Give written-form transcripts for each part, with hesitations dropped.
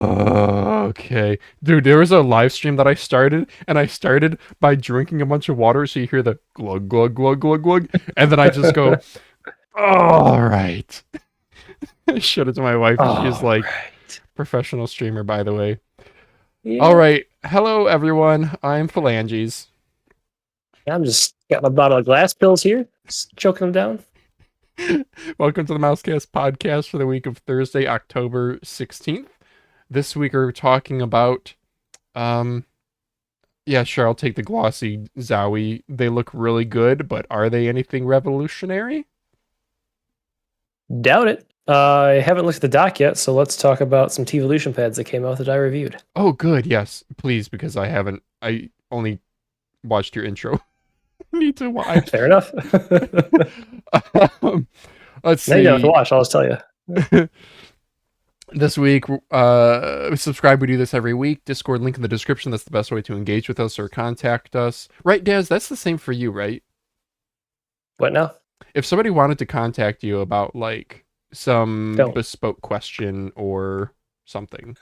Okay. Dude, there was a live stream that I started, and I started by drinking a bunch of water, so you hear the glug, glug, glug, glug, glug, and then I just go, all right. I showed it to my wife, and she is All like, right. professional streamer, by the way. All Yeah. right. Hello, everyone. I'm Phalanges. I'm just got my bottle of glass pills here, just choking them down. Welcome to the Mousecast podcast for the week of Thursday, October 16th. This week we're talking about, um, yeah, sure, I'll take the glossy Zowie. They look really good, but are they anything revolutionary? Doubt it. I haven't looked at the dock yet, so let's talk about some Teevolution pads that came out that I reviewed. Oh, good, yes, please, because I only watched your intro. Need to watch. Fair enough. um, let's Now you don't have to see. watch. I'll just tell you. This week, subscribe. We do this every week. Discord link in the description. That's the best way to engage with us or contact us. Right, Daz? That's the same for you, right? What now? If somebody wanted to contact you about like some Don't. bespoke question or something,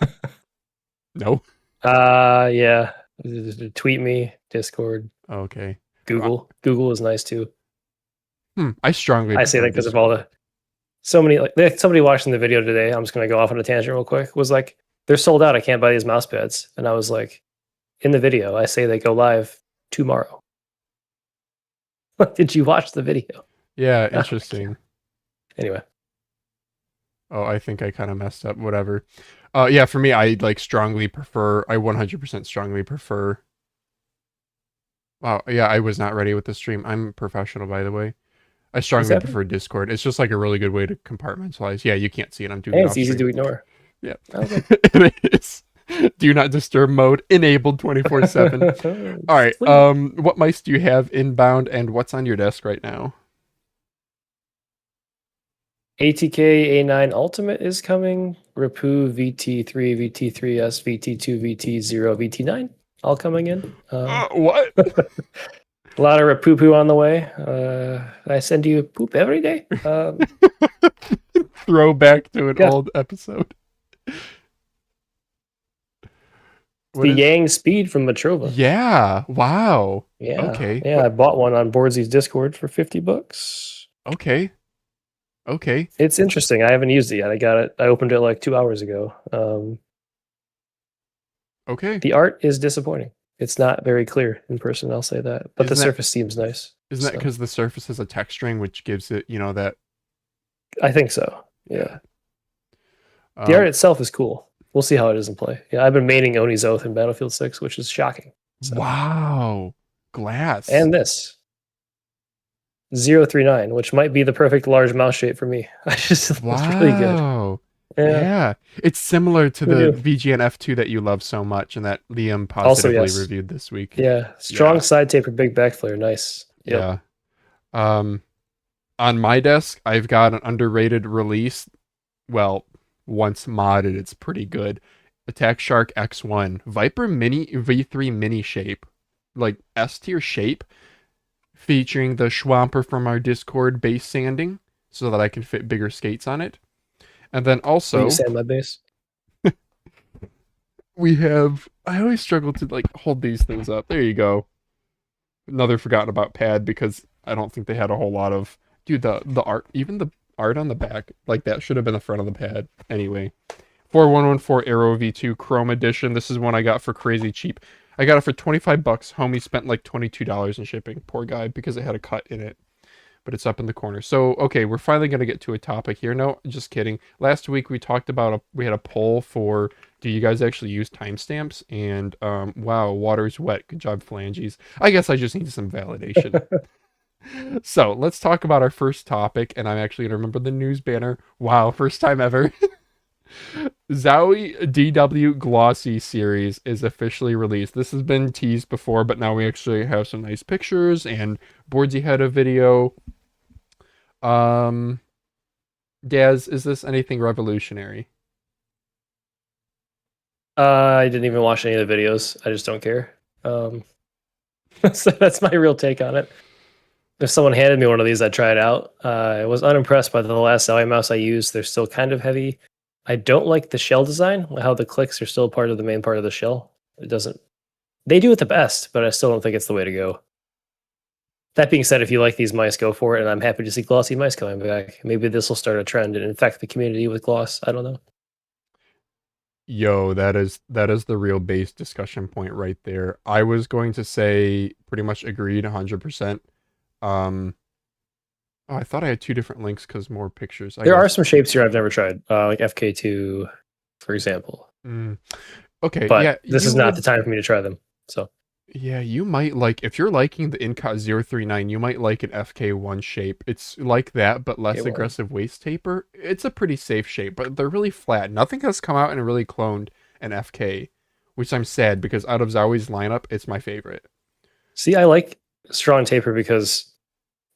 no? Yeah. Tweet me, Discord, Okay. Google. Google is nice too. I strongly I say prefer that because of all the so many somebody watching the video today. I'm just gonna go off on a tangent real quick. Was like, they're sold out. I can't buy these mouse pads, and I was like, in the video, I say they go live tomorrow. Did you watch the video? Yeah, interesting. Anyway, Oh, I think I kind of messed up. Whatever. Yeah, for me, I like strongly prefer. I 100% strongly prefer. Wow, yeah, I was not ready with the stream. I'm professional, by the way. I strongly prefer Discord. It's just like a really good way to compartmentalize. Yeah, you can't see it. I'm doing and it it's off easy stream. to ignore. Yeah, Okay. it is. Do not disturb mode enabled 24/7. All right. What mice do you have inbound, and what's on your desk right now? ATK A9 Ultimate is coming. Rapu VT3, VT3S, VT2, VT0, VT9 all coming in. What? A lot of Rapu on the way. I send you poop every day. Throwback to an Yeah. old episode. The Yang Speed from Matrova. Yeah. Wow. Yeah. Okay. Yeah, I bought one on Boardsy's Discord for $50. Okay. Okay. It's interesting. I haven't used it yet. I opened it like 2 hours ago. Okay. The art is disappointing. It's not very clear in person, I'll say that. But the surface seems nice. Isn't that because the surface has a texturing which gives it, that? I think so. Yeah. The art itself is cool. We'll see how it is in play. Yeah, I've been maining Oni's Oath in Battlefield 6, which is shocking. So. Wow. Glass. And this. 039, which might be the perfect large mouse shape for me. I just it's really good. Yeah. It's similar to the VGN F2 that you love so much and that Liam positively reviewed this week. Yeah. Strong side taper, big back flare. Nice. Yep. Yeah. On my desk, I've got an underrated release. Well, once modded, it's pretty good. Attack Shark X1 Viper Mini V3 Mini shape, like S tier shape, featuring the Schwamper from our Discord base sanding, so that I can fit bigger skates on it. And then also, you sand my base. We have. I always struggle to like hold these things up. There you go. Another forgotten about pad because I don't think they had a whole lot of. Dude, the art, even the art on the back, like that should have been the front of the pad. Anyway, 4114 Aero V2 Chrome Edition. This is one I got for crazy cheap. I got it for $25. Homie spent like $22 in shipping. Poor guy, because it had a cut in it. But it's up in the corner. So, okay, we're finally going to get to a topic here. No, just kidding. Last week we talked about, we had a poll for, do you guys actually use timestamps? And, wow, water's wet. Good job, Phalanges. I guess I just need some validation. So, let's talk about our first topic. And I'm actually going to remember the news banner. Wow, first time ever. Zowie DW Glossy series is officially released. This has been teased before, but now we actually have some nice pictures, and Boardsy had a video. Daz, is this anything revolutionary? I didn't even watch any of the videos. I just don't care. So that's my real take on it. If someone handed me one of these, I'd try it out. I was unimpressed by the last Zowie mouse I used. They're still kind of heavy. I don't like the shell design, how the clicks are still part of the main part of the shell. It doesn't. They do it the best, but I still don't think it's the way to go. That being said, if you like these mice, go for it, and I'm happy to see glossy mice coming back. Maybe this will start a trend and infect the community with gloss. I don't know. Yo, that is the real base discussion point right there. I was going to say pretty much agreed 100%. Oh, I thought I had two different links because more pictures. There are some shapes here I've never tried, like FK2, for example. Okay, but yeah, this is not the time for me to try them. So yeah, you might like, if you're liking the Incot 039, you might like an FK1 shape. It's like that, but less FK1. aggressive waist taper. It's a pretty safe shape, but they're really flat. Nothing has come out and really cloned an FK, which I'm sad because out of Zowie's lineup, it's my favorite. See, I like strong taper because,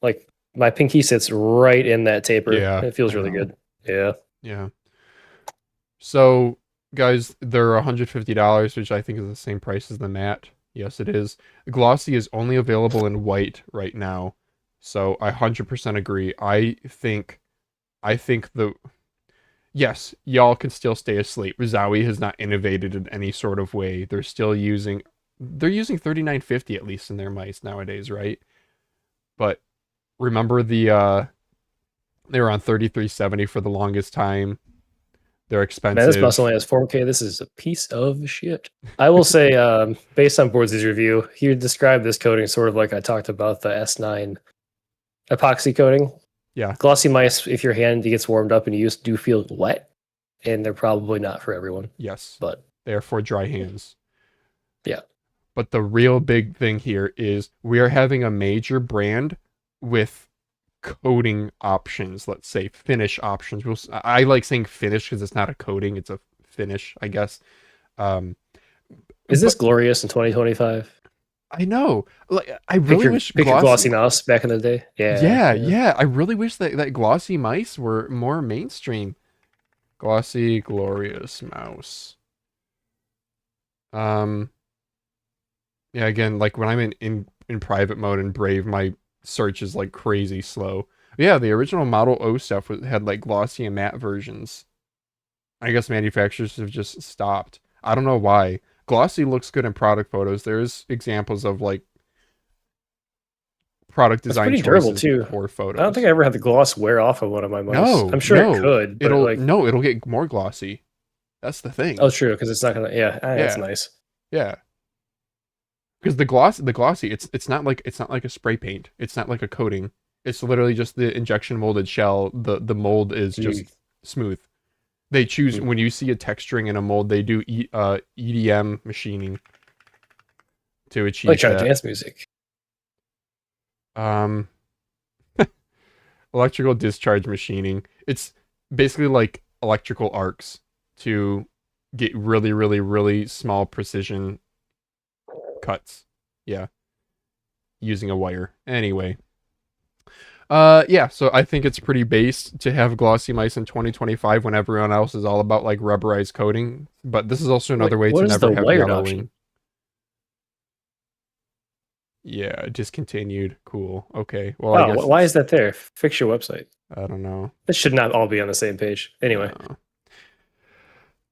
like, my pinky sits right in that taper. Yeah, it feels really good. Yeah. Yeah. So, guys, they're $150, which I think is the same price as the matte. Yes, it is. Glossy is only available in white right now. So, I 100% agree. I think yes, y'all can still stay asleep. Zowie has not innovated in any sort of way. They're using 3950 at least in their mice nowadays, right? But remember they were on 3370 for the longest time. They're expensive. Man, this mouse only has 4K. This is a piece of shit. I will say, based on Boardsy's review, he would describe this coating sort of like I talked about the S9 epoxy coating. Yeah. Glossy mice, if your hand gets warmed up and you do feel wet, and they're probably not for everyone. Yes. But they are for dry hands. Yeah. But the real big thing here is we are having a major brand with coating options, let's say finish options. I like saying finish because it's not a coating, it's a finish, I guess. Is this glorious in 2025? I know. Like, I really wish glossy mouse back in the day. Yeah. I really wish that glossy mice were more mainstream. Glossy glorious mouse. Yeah, again, like when I'm in private mode in Brave, my search is like crazy slow. Yeah, the original Model O stuff had like glossy and matte versions. I guess manufacturers have just stopped. I don't know why. Glossy looks good in product photos. There's examples of like product design choices durable too for photos. I don't think I ever had the gloss wear off of one of my mice. No, I'm sure it could, but it'll get more glossy. That's the thing. Oh, true, because it's not gonna. Yeah, that's nice. Yeah, because the glossy, it's not like a spray paint. It's not like a coating. It's literally just the injection molded shell. The mold is just smooth. They choose when you see a texturing in a mold, they do EDM machining to achieve like that. dance music. Electrical discharge machining. It's basically like electrical arcs to get really, really, really small precision cuts. Yeah. Using a wire. Anyway. Yeah, so I think it's pretty base to have glossy mice in 2025 when everyone else is all about like rubberized coating. But this is also another way to never have yellowing. Option? Yeah, discontinued. Cool. Okay. Well, wow, I guess why is that there? Fix your website. I don't know. It should not all be on the same page. Anyway.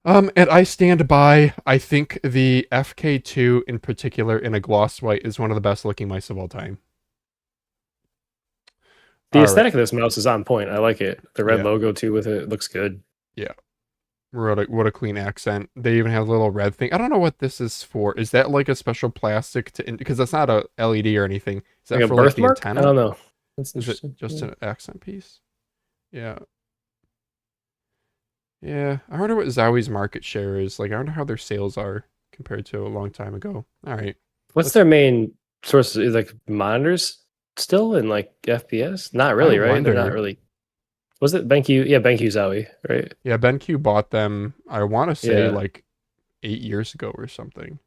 And I stand by. I think the FK2 in particular in a gloss white is one of the best looking mice of all time. The aesthetic of this mouse is on point. I like it. The red logo too with it looks good. Yeah. What a clean accent. They even have a little red thing. I don't know what this is for. Is that like a special plastic to because that's not a LED or anything. Is that like for a like the birthmark? antenna? I don't know. Is it just an accent piece? Yeah. Yeah. I wonder what Zowie's market share is. Like I wonder how their sales are compared to a long time ago. All right. What's their main source? Is like monitors still in like FPS? Not really, right? Wonder. They're not really. Was it BenQ? Yeah, BenQ Zowie, right? Yeah, BenQ bought them, I want to say, like 8 years ago or something.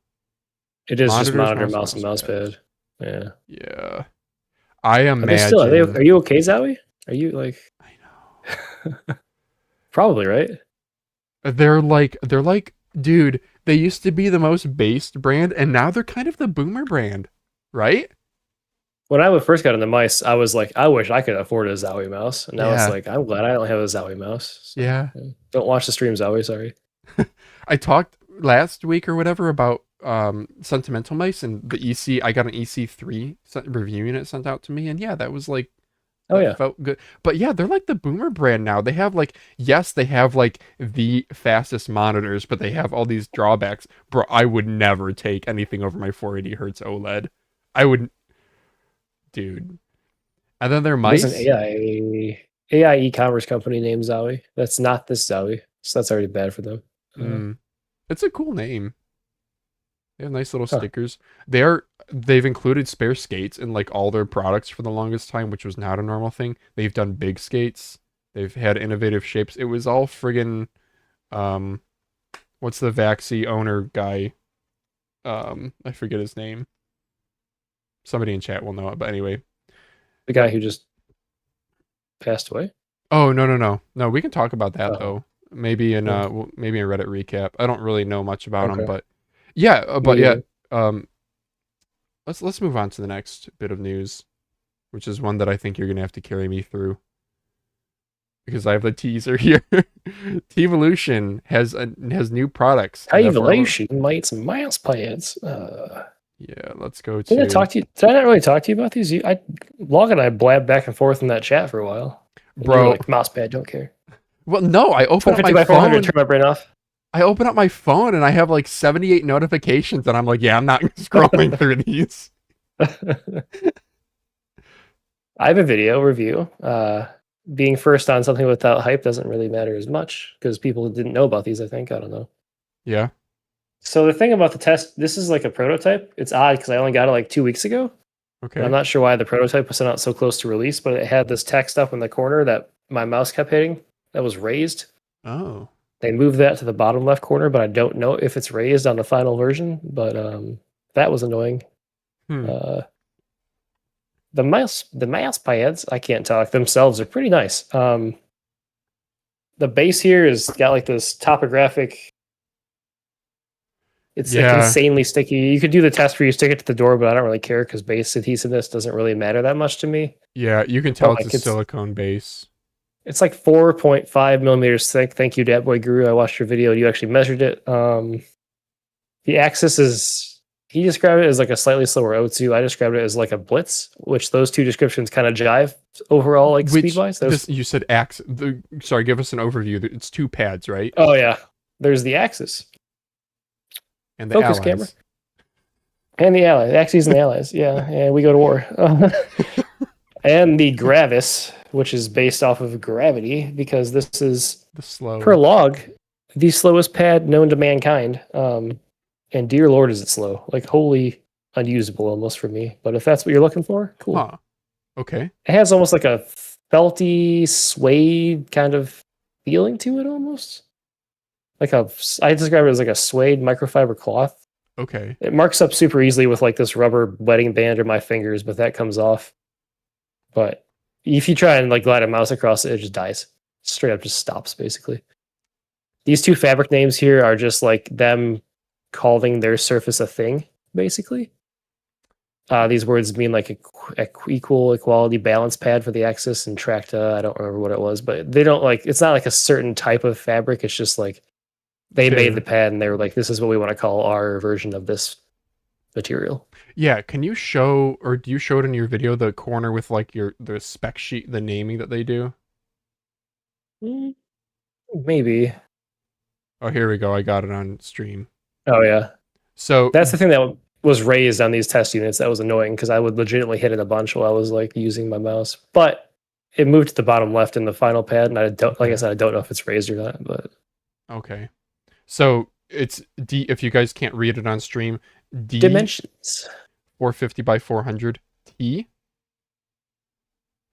It is monitors, just monitor, mouse, and mousepad. Yeah. Yeah. I imagine... Are you okay, Zowie? Are you like... I know. Probably, right? They're like, dude, they used to be the most based brand, and now they're kind of the boomer brand, right? When I first got into mice, I was like, I wish I could afford a Zowie mouse. And now it's Yeah. like, I'm glad I don't have a Zowie mouse. So, Yeah. don't watch the stream, Zowie. Sorry. I talked last week or whatever about sentimental mice and the EC. I got an EC3 review unit sent out to me, and yeah, that was like Oh yeah. felt good. But yeah, they're like the Boomer brand now. They have like, yes, they have like the fastest monitors, but they have all these drawbacks. Bro, I would never take anything over my 480 hertz OLED. I would, dude. And then their There's mice. an AI e-commerce company named Zowie. That's not this Zowie, so that's already bad for them. It's a cool name. They have nice little stickers. They've included spare skates in like all their products for the longest time, which was not a normal thing. They've done big skates. They've had innovative shapes. It was all friggin' what's the Vaxi owner guy? I forget his name. Somebody in chat will know it, but anyway. The guy who just passed away? Oh, no, we can talk about that though. Maybe in maybe in Reddit recap. I don't really know much about him, but yeah, let's move on to the next bit of news, which is one that I think you're gonna have to carry me through because I have the teaser here. Teevolution has new products. Teevolution might some mouse pads. Yeah, let's go to. Did I talk to you? Did I not really talk to you about these? Log and I blabbed back and forth in that chat for a while. Bro, like mouse pad, don't care. Well, no, I opened up my phone. Turn my brain off. I open up my phone and I have like 78 notifications, and I'm like, yeah, I'm not scrolling through these. I have a video review. Being first on something without hype doesn't really matter as much because people didn't know about these. I think I don't know. Yeah. So the thing about the test, this is like a prototype. It's odd because I only got it like 2 weeks ago. Okay. And I'm not sure why the prototype was sent out so close to release, but it had this text up in the corner that my mouse kept hitting that was raised. Oh. They moved that to the bottom left corner, but I don't know if it's raised on the final version. But that was annoying. The mouse pads, I can't talk, themselves are pretty nice. The base here is got like this topographic. It's like insanely sticky. You could do the test where you stick it to the door, but I don't really care because base adhesiveness doesn't really matter that much to me. Yeah, you can tell it's a silicone base. It's like 4.5 millimeters thick. Thank you, Datboy Guru. I watched your video. You actually measured it. The axis is, he described it as like a slightly slower O2. I described it as like a blitz, which those two descriptions kind of jive overall, like speed-wise. You said axis. Sorry, give us an overview. It's two pads, right? Oh, yeah. There's the axis. And the focus allies. Camera. And the allies. Axes and the allies. Yeah, and we go to war. And the Gravis, which is based off of gravity, because this is per log the slowest pad known to mankind. And dear Lord, is it slow? Like wholly unusable almost for me. But if that's what you're looking for, cool. Huh. Okay. It has almost like a felty, suede kind of feeling to it almost. I describe it as like a suede microfiber cloth. Okay. It marks up super easily with like this rubber wedding band or my fingers, but that comes off. But if you try and like glide a mouse across it, it just dies. Straight up just stops basically. These two fabric names here are just like them calling their surface a thing, basically. These words mean like equality, balance pad for the axis, and tracta. I don't remember what it was, but they don't like, it's not like a certain type of fabric. It's just like they made the pad and they were like, this is what we want to call our version of this material. Yeah, can you show, or do you show it in your video, the corner with like the spec sheet, the naming that they do? Maybe. Oh, here we go. I got it on stream. Oh yeah. So that's the thing that was raised on these test units. That was annoying because I would legitimately hit it a bunch while I was like using my mouse. But it moved to the bottom left in the final pad, and I don't, like I said, I don't know if it's raised or not. But okay. So it's if you guys can't read it on stream, dimensions 450 by 400 T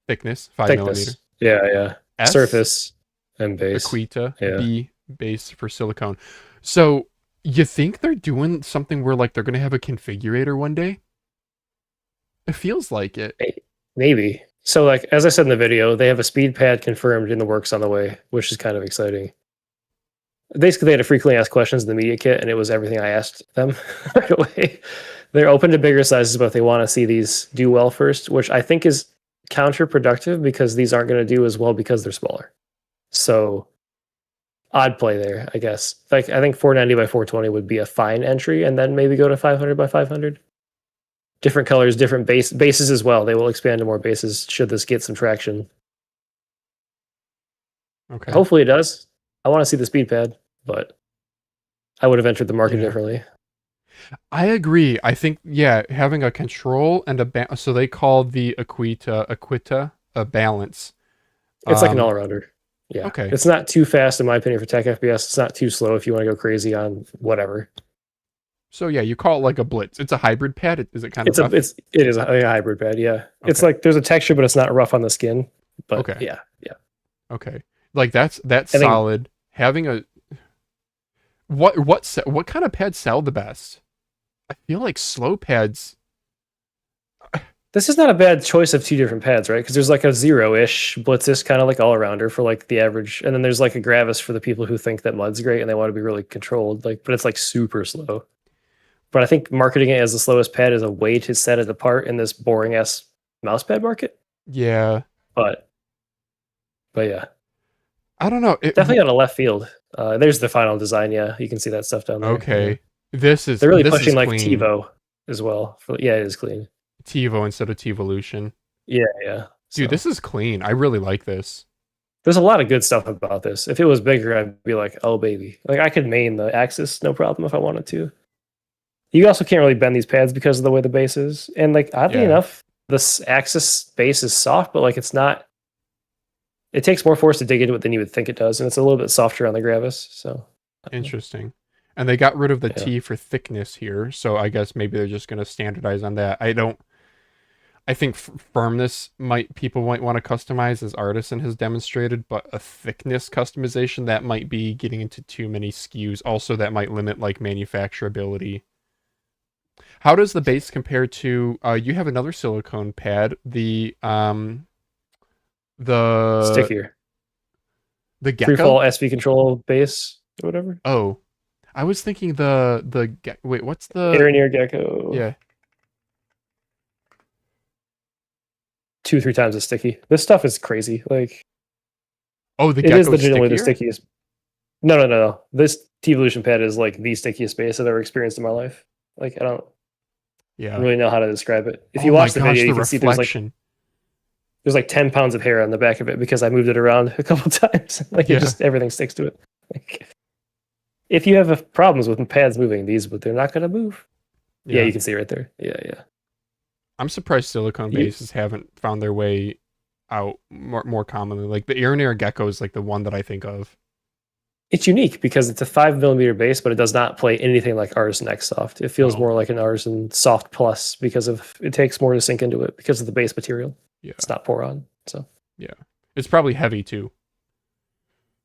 thickness 5 millimeter. Yeah. S, surface and base. Aquita. B, base for silicone. So you think they're doing something where like they're gonna have a configurator one day? It feels like it. Maybe. So like as I said in the video, they have a speed pad confirmed in the works on the way, which is kind of exciting. Basically, they had to frequently ask questions in the media kit, and it was everything I asked them right away. They're open to bigger sizes, but they want to see these do well first, which I think is counterproductive because these aren't going to do as well because they're smaller. So odd play there, I guess. Like I think 490 by 420 would be a fine entry, and then maybe go to 500 by 500. Different colors, different bases as well. They will expand to more bases should this get some traction. Okay. Hopefully it does. I want to see the speed pad, but I would have entered the market differently. I agree. I think, yeah, having a control and so they call the Aquita a balance. It's like an all-rounder. Yeah. Okay. It's not too fast, in my opinion, for tech FPS. It's not too slow if you want to go crazy on whatever. So yeah, you call it like a blitz. It's a hybrid pad. Is it kind of rough? It is a hybrid pad, yeah. Okay. It's like there's a texture, but it's not rough on the skin. But okay. Yeah. Okay. Like that's solid. Having a what kind of pads sell the best? I feel like slow pads. This is not a bad choice of two different pads, right? Because there's like a 0-ish Blitzist kind of like all-arounder for like the average, and then there's like a Gravis for the people who think that mud's great and they want to be really controlled. Like, but it's like super slow. But I think marketing it as the slowest pad is a way to set it apart in this boring ass mouse pad market. Yeah. But yeah. I don't know. Definitely on a left field. There's the final design. Yeah, you can see that stuff down there. Okay. Yeah. They're really pushing like Tevo as well. Yeah, it is clean. Tevo instead of Teevolution. Yeah. Dude, this is clean. I really like this. There's a lot of good stuff about this. If it was bigger, I'd be like, oh baby. Like I could main the axis, no problem if I wanted to. You also can't really bend these pads because of the way the base is. And like oddly enough, this axis base is soft, but like it's not. It takes more force to dig into it than you would think it does, and it's a little bit softer on the Gravis. So interesting. And they got rid of the T for thickness here, so I guess maybe they're just going to standardize on that. I think firmness people might want to customize as Artisan has demonstrated, but a thickness customization that might be getting into too many SKUs. Also, that might limit like manufacturability. How does the base compare to? You have another silicone pad, the stickier, the Gecko? Freefall SV control base or whatever. Oh, I was thinking wait, what's the Air Gecko? Yeah. 2-3 times as sticky. This stuff is crazy. Like, oh, the Gecko is legitimately stickier? the stickiest. No. This Teevolution pad is like the stickiest base I've ever experienced in my life. Like, I don't really know how to describe it. If you watch the video, you can see there's like 10 pounds of hair on the back of it because I moved it around a couple times. Like, it just everything sticks to it. Like, if you have problems with pads moving, but they're not going to move. Yeah, you can see right there. Yeah. I'm surprised silicone bases haven't found their way out more commonly. Like the Air Gecko is like the one that I think of. It's unique because it's a 5mm base, but it does not play anything like Artisan X Soft. It feels more like an Artisan Soft Plus because it takes more to sink into it because of the base material. Yeah, it's not pour on. So yeah, it's probably heavy too.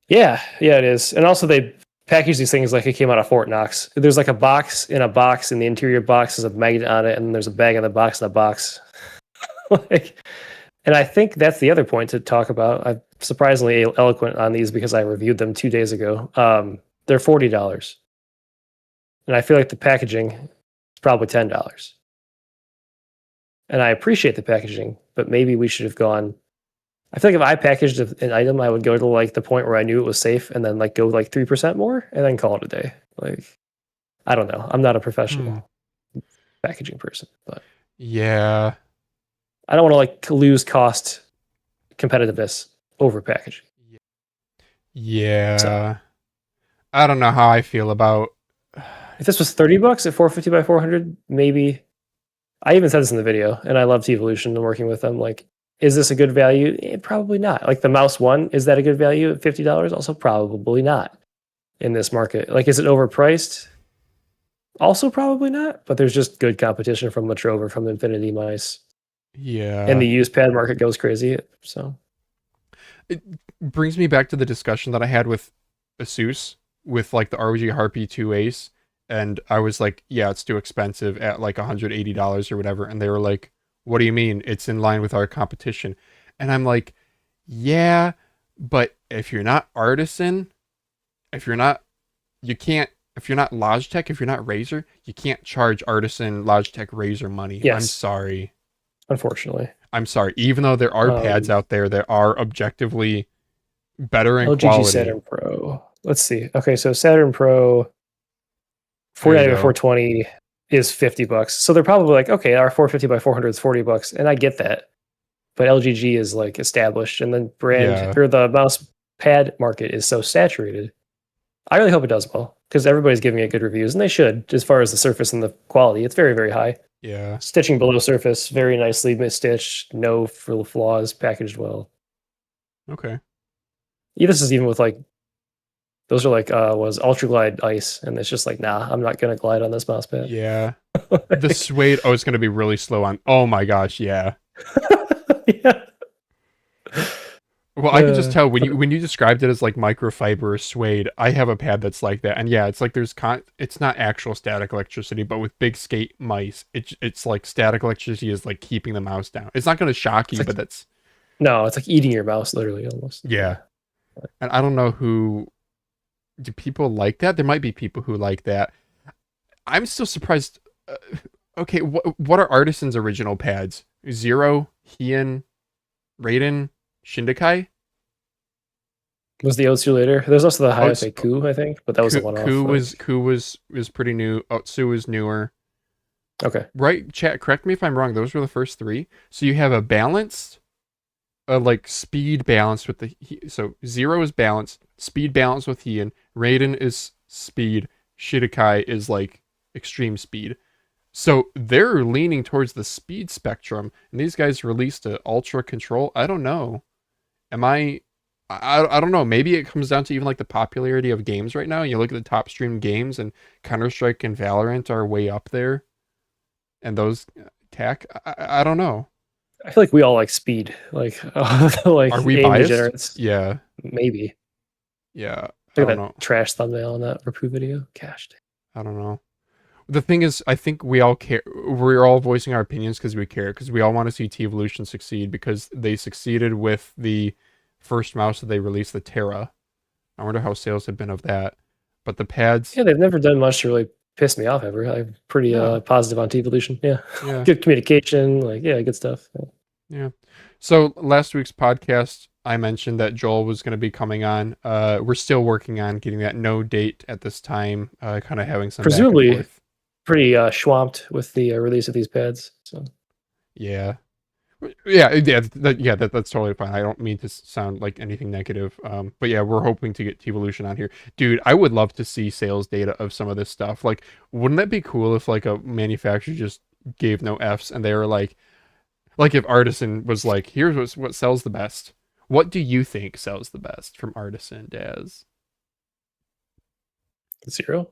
Yeah, it is. And also they package these things like it came out of Fort Knox. There's like a box, and the interior box is a magnet on it, and there's a bag in the box and a box. And I think that's the other point to talk about. I'm surprisingly eloquent on these because I reviewed them 2 days ago. They're $40. And I feel like the packaging is probably $10. And I appreciate the packaging, but maybe we should have gone. I feel like if I packaged an item, I would go to like the point where I knew it was safe and then like go like 3% more and then call it a day. Like, I don't know. I'm not a professional packaging person, but yeah, I don't want to like lose cost competitiveness over packaging. Yeah. So, I don't know how I feel about. If this was $30 at 450 by 400, maybe. I even said this in the video, and I love Teevolution and working with them. Like, is this a good value? Probably not. Like the Mouse 1, is that a good value at $50? Also, probably not in this market. Like, is it overpriced? Also, probably not. But there's just good competition from Matrover, from Infinity Mice. Yeah. And the used pad market goes crazy. So it brings me back to the discussion that I had with Asus with like the ROG Harpy 2 Ace. And I was like, yeah, it's too expensive at like $180 or whatever. And they were like, what do you mean? It's in line with our competition. And I'm like, yeah, but if you're not Artisan, if you're not you can't, if you're not Logitech, if you're not Razer, you can't charge Artisan, Logitech, Razer money. I'm Yes, sorry. unfortunately. I'm sorry. Even though there are pads out there that are objectively better in LGG quality. Saturn Pro. Let's see. Okay, so Saturn Pro 490 by 420 is $50. So they're probably like, okay, our 450 by 400 is $40, and I get that. But LGG is like established, and then or the mouse pad market is so saturated. I really hope it does well because everybody's giving it good reviews, and they should. As far as the surface and the quality, it's very, very high. Yeah. Stitching below surface, very nicely stitched, no flaws, packaged well. Okay. Yeah, this is even with like, those are like was Ultra Glide Ice, and it's just like, nah, I'm not gonna glide on this mouse pad. Yeah. The suede, it's gonna be really slow on. Oh my gosh, yeah. Yeah. Well, I can just tell when you described it as like microfiber or suede, I have a pad that's like that, and yeah, it's like it's not actual static electricity, but with big skate mice, it's like static electricity is like keeping the mouse down. It's not going to shock you, like, but that's no, it's like eating your mouse literally almost. Yeah. And I don't know do people like that? There might be people who like that. I'm still surprised. Okay, what are Artisan's original pads? Zero, Heian, Raiden, Shindekai? Was the Otsu later? There's also the Hayate Ku, I think, but that was the one-off. Ku was pretty new. Otsu was newer. Okay. Right, chat, correct me if I'm wrong. Those were the first three. So you have a balanced, like speed balance with so Zero is balanced, speed balance with Heian, Raiden is speed, Shidokai is like extreme speed. So they're leaning towards the speed spectrum, and these guys released a ultra control. I don't know. I don't know. Maybe it comes down to even like the popularity of games right now. You look at the top streamed games, and Counter-Strike and Valorant are way up there. And those I don't know. I feel like we all like speed. Like, like are we biased? Yeah. Maybe. Yeah. Look at that trash thumbnail on that Rapu video. Gosh. I don't know. The thing is, I think we all care. We're all voicing our opinions because we care, because we all want to see Teevolution succeed, because they succeeded with the first mouse that they released, the Terra. I wonder how sales have been of that. But the pads... Yeah, they've never done much to really piss me off ever. I'm pretty positive on Teevolution. Yeah. Good communication. Like, yeah, good stuff. Yeah. So last week's podcast, I mentioned that Joel was going to be coming on. We're still working on getting that. No date at this time. Kind of having some presumably back and forth. Pretty swamped with the release of these pads. So yeah, that's totally fine. I don't mean to sound like anything negative. But yeah, we're hoping to get Teevolution on here, dude. I would love to see sales data of some of this stuff. Like, wouldn't that be cool if like a manufacturer just gave no Fs and they were like if Artisan was like, here's what sells the best. What do you think sells the best from Artisan, Daz? Zero,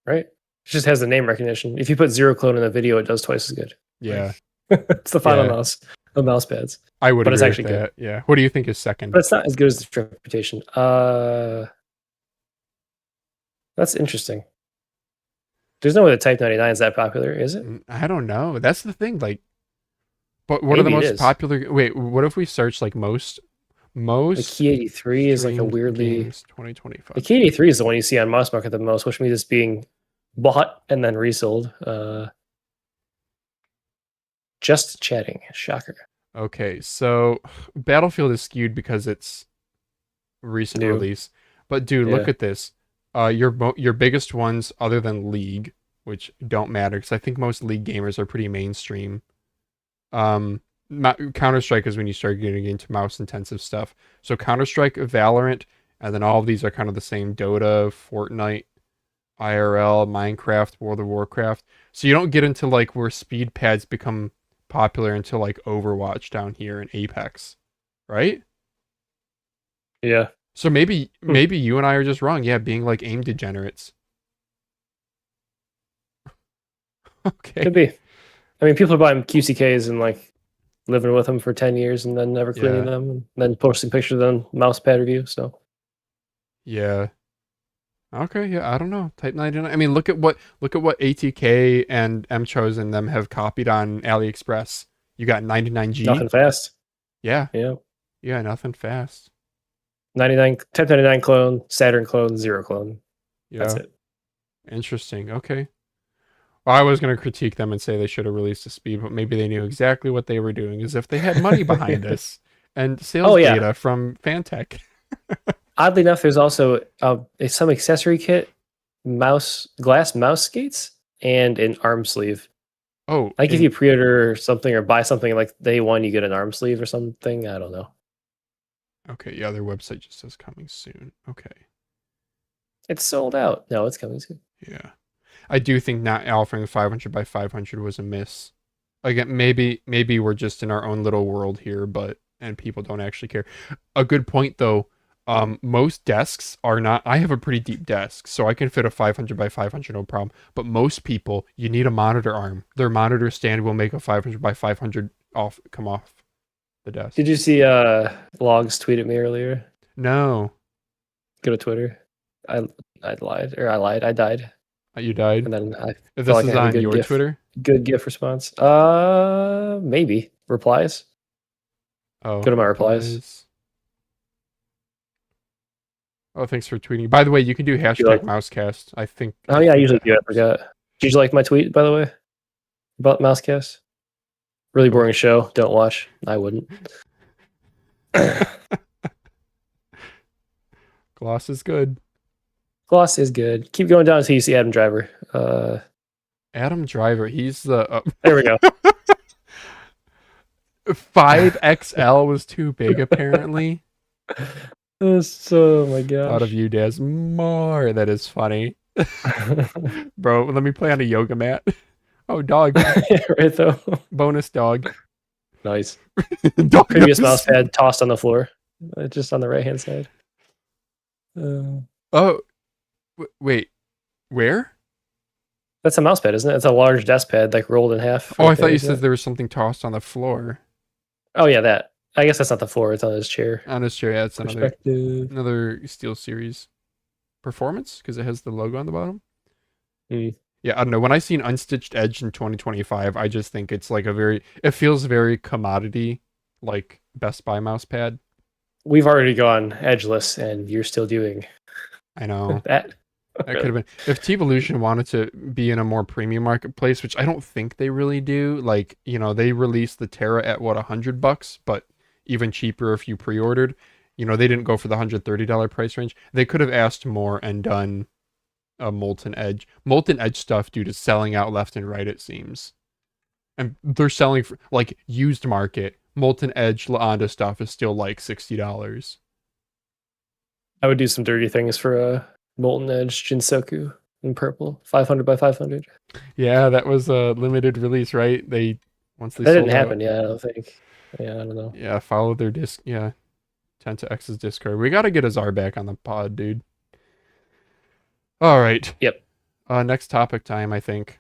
right? It just has the name recognition. If you put Zero Clone in the video, it does twice as good. Yeah. It's the final mouse of mouse pads. I would, but it's actually good. Yeah. What do you think is second? But it's not as good as the reputation. That's interesting. There's no way the Type 99 is that popular, is it? I don't know. That's the thing. Like, but what are the most popular? Wait, what if we search like most? The Key 83 is like a weirdly 2025. The Key 83 is the one you see on Mouse Market the most, which means it's being bought and then resold. Just chatting, shocker. Okay, so Battlefield is skewed because it's recent release. But dude, look at this. Your biggest ones, other than League, which don't matter because I think most League gamers are pretty mainstream. Counter-Strike is when you start getting into mouse intensive stuff. So Counter-Strike, Valorant, and then all of these are kind of the same. Dota, Fortnite, IRL, Minecraft, World of Warcraft. So you don't get into like where speed pads become popular until like Overwatch down here in Apex, right? Yeah. So maybe you and I are just wrong. Yeah, being like aim degenerates. Okay. Could be. I mean, people are buying QCKs and like living with them for 10 years and then never cleaning them and then posting pictures on mouse pad review. So yeah. Okay, yeah, I don't know. Type 99. I mean, look at what ATK and MCHOSE and them have copied on AliExpress. You got 99G. Nothing fast. Yeah. Yeah. Yeah, nothing fast. Type 99 clone, Saturn clone, Zero clone. That's Yeah. it. Interesting. Okay. Well, I was going to critique them and say they should have released a speed, but maybe they knew exactly what they were doing, as if they had money behind this and Oh sales yeah. data from Fantech. Oddly enough, there's also some accessory kit, glass mouse skates, and an arm sleeve. Oh, Like if you pre-order something or buy something like day one, you get an arm sleeve or something. I don't know. okay. Yeah, their website just says coming soon. Okay. It's sold out. No, it's coming soon. Yeah. I do think not offering 500 by 500 was a miss. Again, maybe we're just in our own little world here, and people don't actually care. A good point though. Most desks are not. I have a pretty deep desk, so I can fit a 500 by 500 no problem. But most people, you need a monitor arm. Their monitor stand will make a 500 by 500 come off the desk. Did you see Logs tweet at me earlier? No, Go to Twitter. I lied. I died. you died. And then I If felt this like is I had a on good your GIF. Twitter, Good GIF response. Maybe replies. oh, Go to my replies. Oh, thanks for tweeting. By the way, you can do hashtag Mousecast. I think. Oh yeah, I usually do. I forgot. Did you like my tweet, by the way, about Mousecast? Really boring show. Don't watch. I wouldn't. Gloss is good. Gloss is good. Keep going down until you see Adam Driver. Adam Driver. He's the. There we go. 5XL was too big, apparently. Oh my gosh. Thought of you, Des. More. That is funny. Bro, let me play on a yoga mat. Oh, dog. Right though. Bonus dog. Nice. Dog Previous goes- mouse pad tossed on the floor. Just on the right hand side. Oh, wait. Where? That's a mouse pad, isn't it? It's a large desk pad, like rolled in half. Oh, right I thought there, you isn't said it? there was something tossed on the floor. Oh yeah, that. I guess that's not the floor. It's on his chair. On his chair, yeah, it's Perspective. another Steel Series performance because it has the logo on the bottom. Hmm. Yeah, I don't know. When I seen Unstitched Edge in 2025, I just think it's like it feels very commodity, like Best Buy mouse pad. We've already gone edgeless, and you're still doing I know. that. That could have been if Teevolution wanted to be in a more premium marketplace, which I don't think they really do. Like, they released the Terra at what, $100, but even cheaper if you pre-ordered. They didn't go for the $130 price range. They could have asked more and done a Molten Edge. Molten Edge stuff, dude, is selling out left and right, it seems. And they're selling for like used market. Molten Edge Laonda stuff is still like $60. I would do some dirty things for a Molten Edge Jinsoku in purple, 500 by 500. Yeah, that was a limited release, right? Once they That didn't sold out. happen. Yeah, I don't think. Yeah, I don't know. Yeah, follow their disc. Yeah, 10 to X's Discord. We got to get Azar back on the pod, dude. All right. Yep. Next topic time, I think.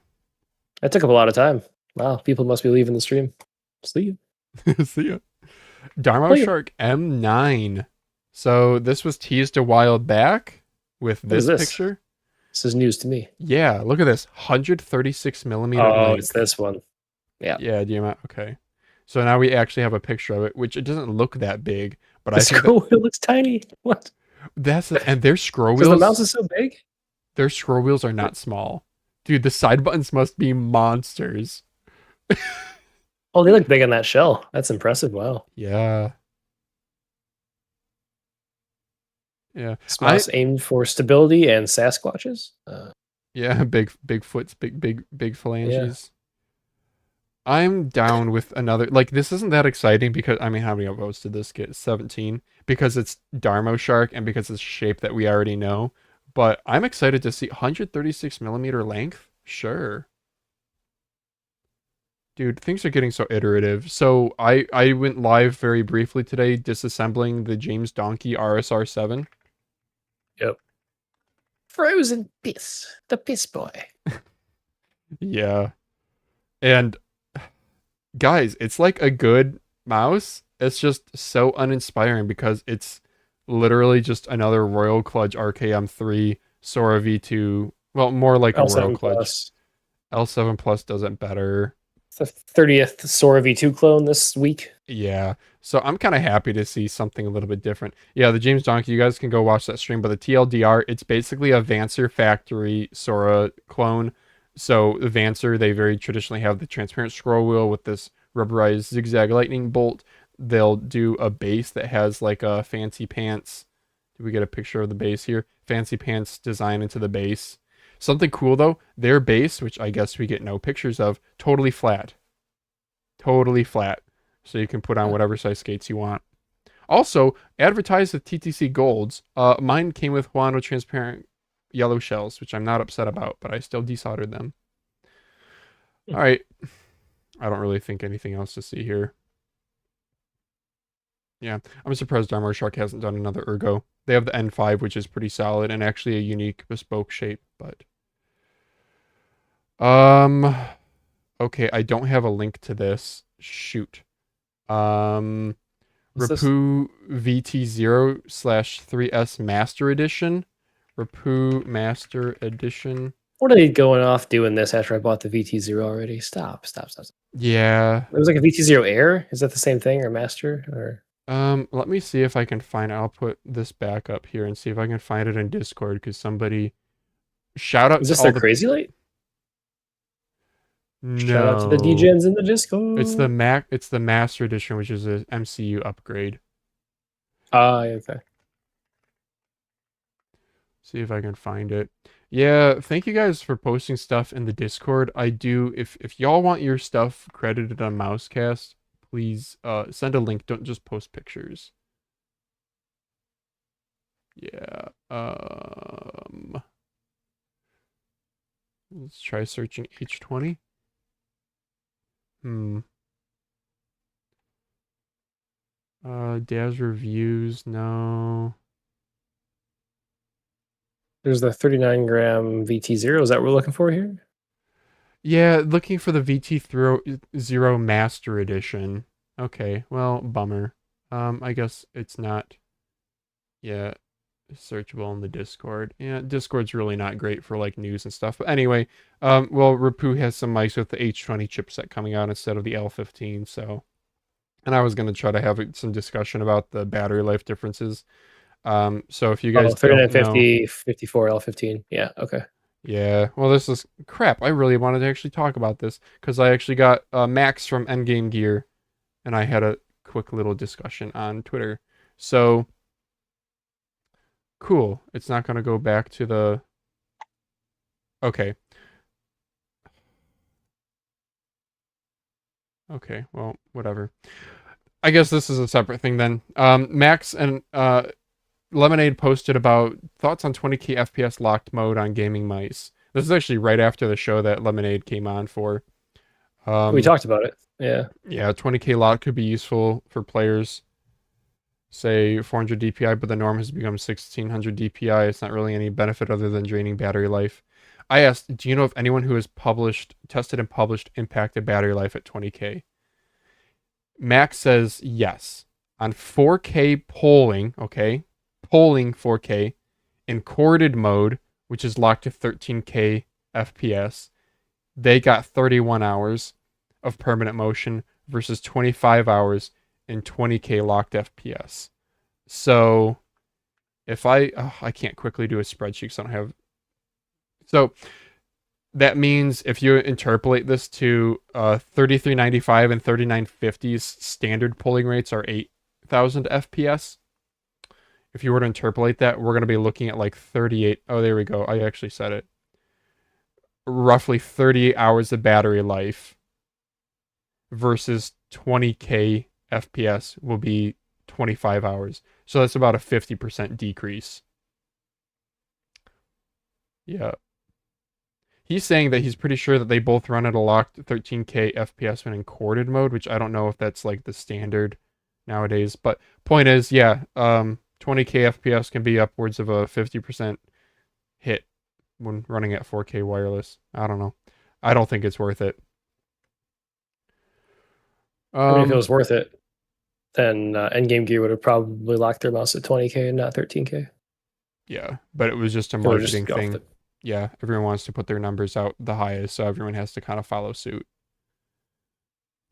That took up a lot of time. Wow, people must be leaving the stream. See you. See ya. Darmoshark M9. So this was teased a while back with is this this? picture. This is news to me. Yeah, look at this. 136 millimeter Oh, length. it's this one. Yeah. Yeah, okay. So now we actually have a picture of it, which it doesn't look that big, but The I think scroll wheel looks tiny. What? and their scroll Because wheels. the mouse is so big? Their scroll wheels are not small. Dude, the side buttons must be monsters. Oh, they look big on that shell. That's impressive. Wow. Yeah. Yeah. This mouse aimed for stability and Sasquatches. Yeah, big foots, big phalanges. I'm down with another. Like, this isn't that exciting because how many votes did this get? 17. Because it's Darmoshark and because it's a shape that we already know. But I'm excited to see 136 millimeter length. Sure. Dude, things are getting so iterative. So I went live very briefly today disassembling the James Donkey RSR7. Yep. Frozen piss. The piss boy. Yeah. And guys, it's like a good mouse. It's just so uninspiring because it's literally just another Royal Kludge RKM3 Sora V2. Well, more like a Royal L7 Kludge. Plus. L7 Plus does it better. The 30th Sora V2 clone this week. Yeah. So I'm kind of happy to see something a little bit different. Yeah, the James Donkey, you guys can go watch that stream, but the TLDR, it's basically a Vancer factory Sora clone. So the Vancer, they very traditionally have the transparent scroll wheel with this rubberized zigzag lightning bolt. They'll do a base that has like a fancy pants. Did we get a picture of the base here? Fancy pants design into the base. Something cool though, their base, which I guess we get no pictures of, totally flat. Totally flat. So you can put on whatever size skates you want. Also, advertised with TTC Golds, mine came with Huano transparent yellow shells, which I'm not upset about, but I still desoldered them. All right. I don't really think anything else to see here. Yeah, I'm surprised Darmoshark hasn't done another Ergo. They have the N5, which is pretty solid and actually a unique bespoke shape, but okay, I don't have a link to this. Shoot. Rapu VT0/3S Master Edition. Rapu Master Edition. What are they going off doing this after I bought the VT0 already? Stop. Yeah. It was like a VT0 Air. Is that the same thing or Master or? Let me see if I can find it. I'll put this back up here and see if I can find it in Discord because somebody shout out. Is this to their all Crazy Light? No. Shout out to the DJs in the Discord. It's the Master Edition, which is a MCU upgrade. Okay. See if I can find it. Yeah, thank you guys for posting stuff in the Discord. I do if y'all want your stuff credited on Mousecast, please send a link. Don't just post pictures. Yeah. Let's try searching H20. Daz reviews, no. There's the 39 gram VT0. Is that what we're looking for here? Yeah, looking for the VT0 Master Edition. Okay, well, bummer. I guess it's not, yeah, searchable in the Discord. Yeah, Discord's really not great for like news and stuff. But anyway, well, Rapu has some mice with the H20 chipset coming out instead of the L15, so. And I was going to try to have some discussion about the battery life differences. So if you guys 3950, know, 54 L15. Yeah, okay. Yeah, well, this is crap. I really wanted to actually talk about this because I actually got Max from Endgame Gear, and I had a quick little discussion on Twitter. So, cool. It's not going to go back to the... Okay. Okay, well, whatever. I guess this is a separate thing then. Max and Lemonade posted about thoughts on 20k FPS locked mode on gaming mice. This is actually right after the show that Lemonade came on for. We talked about it. Yeah. Yeah, 20k lock could be useful for players, say 400 DPI, but the norm has become 1600 DPI. It's not really any benefit other than draining battery life. I asked, do you know if anyone who has tested and published impacted battery life at 20k? Max says yes. On 4K polling, okay? Polling 4K in corded mode, which is locked to 13k FPS, they got 31 hours of permanent motion versus 25 hours in 20k locked FPS. So if I can't quickly do a spreadsheet because I don't have. So that means if you interpolate this to 3395 and 3950's standard polling rates are 8,000 FPS. If you were to interpolate that, we're going to be looking at like 38. Oh, there we go. I actually said it. Roughly 38 hours of battery life versus 20k FPS will be 25 hours. So that's about a 50% decrease. Yeah. He's saying that he's pretty sure that they both run at a locked 13k FPS when in corded mode, which I don't know if that's like the standard nowadays. But point is, yeah, 20k FPS can be upwards of a 50% hit when running at 4K wireless. I don't know. I don't think it's worth it. I mean, if it was worth it, then Endgame Gear would have probably locked their mouse at 20k and not 13k. Yeah, but it was just a marketing thing. Yeah, everyone wants to put their numbers out the highest, so everyone has to kind of follow suit.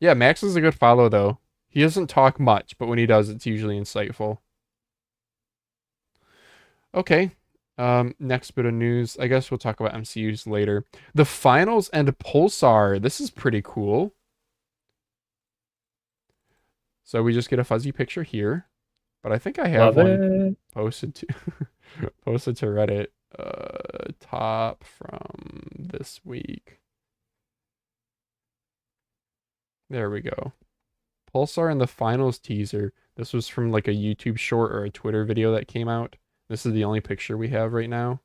Yeah, Max is a good follow though. He doesn't talk much, but when he does, it's usually insightful. Okay. Next bit of news. I guess we'll talk about MCUs later. The finals and Pulsar. This is pretty cool. So we just get a fuzzy picture here, but I think I have Love one it. posted to posted to Reddit. Top from this week. There we go. Pulsar in the finals teaser. This was from like a YouTube short or a Twitter video that came out. This is the only picture we have right now.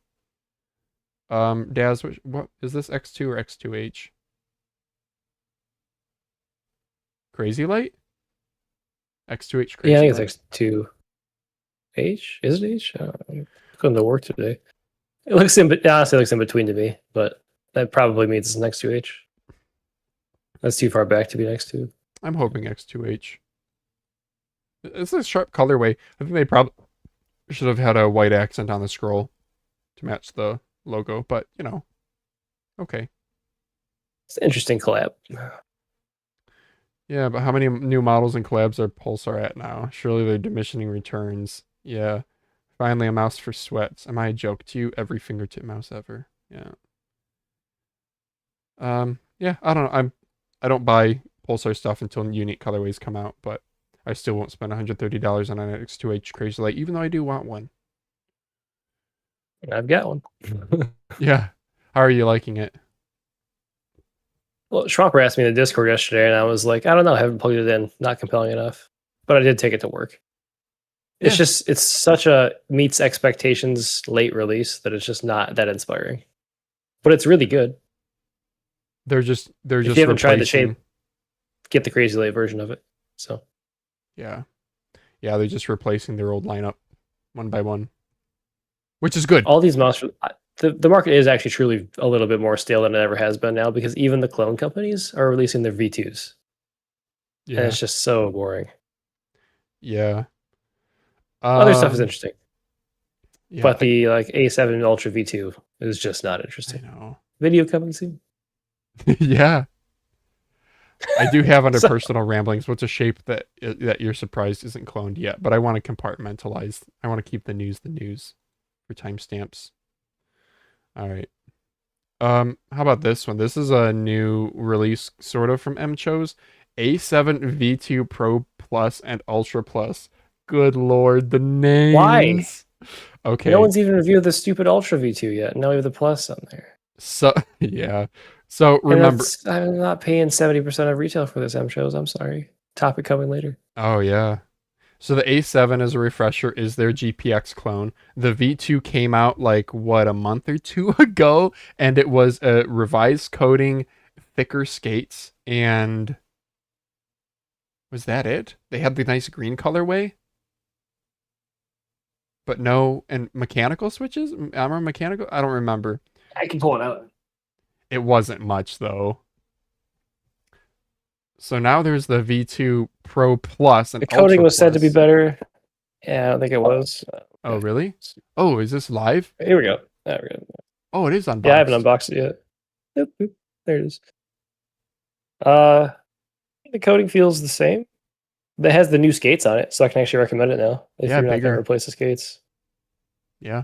Daz, what is this, X2 or X2H? Crazy Light? X2H Crazy Yeah, I think Light? it's X2H. Is it H? Couldn't to work today. It looks honestly, it looks in between to me, but that probably means it's next to H. That's too far back to be next to. I'm hoping X2H. It's a sharp colorway. I think they probably should have had a white accent on the scroll to match the logo, but you know, okay. It's an interesting collab. Yeah, but how many new models and collabs are Pulsar at now? Surely they're diminishing returns. Yeah. Finally, a mouse for sweats. Am I a joke to you? Every fingertip mouse ever. Yeah. Yeah, I don't know. I don't buy Pulsar stuff until unique colorways come out, but I still won't spend $130 on an X2H Crazy Light, even though I do want one. I've got one. Yeah. How are you liking it? Well, Schwamper asked me in the Discord yesterday, and I was like, I don't know, I haven't plugged it in. Not compelling enough. But I did take it to work. It's Yeah. just, it's such a meets expectations late release that it's just not that inspiring. But it's really good. They're just If you haven't tried the replacing. shape, get the Crazy Light version of it. So Yeah. Yeah, they're just replacing their old lineup one by one, which is good. all these monsters, the market is actually truly a little bit more stale than it ever has been now because even the clone companies are releasing their V2s. And Yeah. it's just so boring. Yeah. Other stuff is interesting. Yeah, But the like A7 Ultra V2 is just not I interesting. know. Video coming soon. Yeah. I do have under So- personal ramblings. What's a shape that you're surprised isn't cloned yet? But I want to compartmentalize. I want to keep the news for timestamps. All right. How about this one? This is a new release, sort of from MCHOSE A7 V2 Pro Plus and Ultra Plus. Good lord, the names. Why? Okay. No one's even reviewed the stupid Ultra V2 yet. Now we have the Plus on there. So yeah. So And remember. I'm not paying 70% of retail for this MCHOSE. I'm sorry. Topic coming later. Oh yeah. So the A7, as a refresher, is their GPX clone. The V2 came out like what, a month or two ago, and it was a revised coating, thicker skates, and was that it? They had the nice green colorway, but no, and mechanical switches. Armor mechanical. I don't remember. I can pull it out. It wasn't much though. So now there's the V2 Pro Plus and The coating Ultra was said to be Plus. better. Yeah, I don't think it was. Oh really? Oh, is this live? Here we go. There we go. Oh, it is unboxed. Yeah, I haven't unboxed it yet. Yep, there it is. The coating feels the same. It has the new skates on it, so I can actually recommend it now if Yeah, you're not going bigger. to replace the skates. Yeah.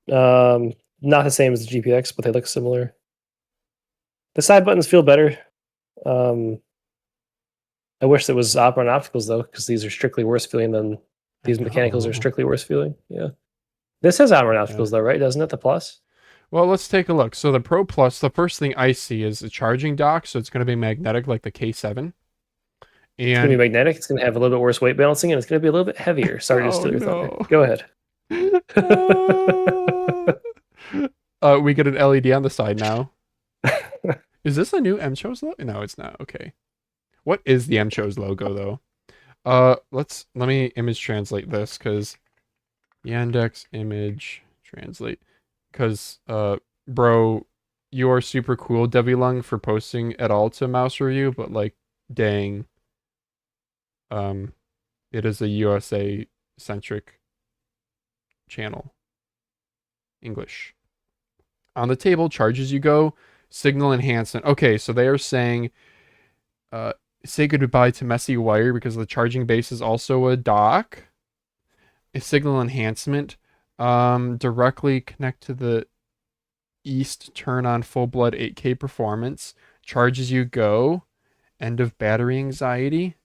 Not the same as the GPX, but they look similar. The side buttons feel better. I wish it was Opera and Opticals though, because these are strictly worse feeling than these mechanicals are strictly worse feeling. Yeah. This has Opera and Opticals though, right? Doesn't it? The Plus? Well, let's take a look. So the Pro Plus, the first thing I see is a charging dock, so it's going to be magnetic like the K7. It's going to be And magnetic. It's going to have a little bit worse weight balancing, and it's going to be a little bit heavier. Sorry to steal your thunder. no. Go ahead. We get an LED on the side now. Is this a new MCHOSE logo? No, it's not. Okay. What is the MCHOSE logo though? Let me image translate this because Yandex image translate. Because bro, you are super cool, Devi Lung, for posting at all to mouse review, but like dang. It is a USA centric channel. English. On the table, charge as you go, signal enhancement. Okay, so they are saying Say goodbye to messy wire because the charging base is also a dock. A signal enhancement. Directly connect to the east, turn on full blood 8K performance. Charge as you go. End of battery anxiety.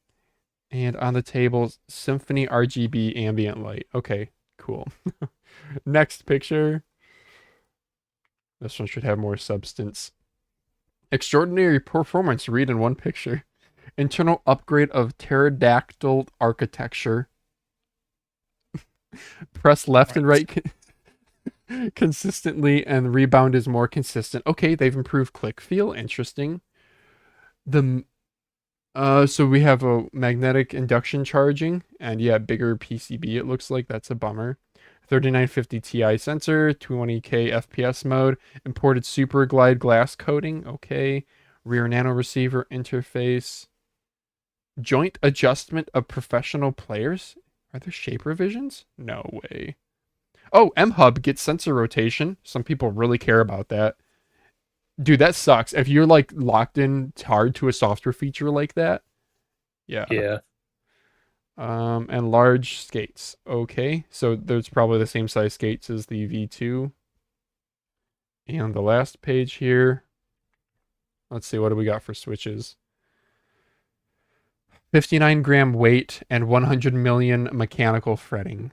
And on the table, Symphony RGB ambient light. Okay, cool. Next picture. This one should have more substance. Extraordinary performance, read in one picture. Internal upgrade of pterodactyl architecture. Press left and right consistently, and rebound is more consistent. Okay, they've improved click feel. Interesting. So we have a magnetic induction charging, and yeah, bigger PCB. It looks like that's a bummer. 3950 Ti sensor, 20K FPS mode, imported super glide glass coating. Okay, rear nano receiver interface. Joint adjustment of professional players. Are there shape revisions? No way. Oh, M-Hub gets sensor rotation. Some people really care about that. Dude, that sucks. If you're like locked in hard to a software feature like that. Yeah. Yeah. And large skates. Okay. So there's probably the same size skates as the V2. And the last page here. Let's see, what do we got for switches? 59 gram weight and 100 million mechanical fretting.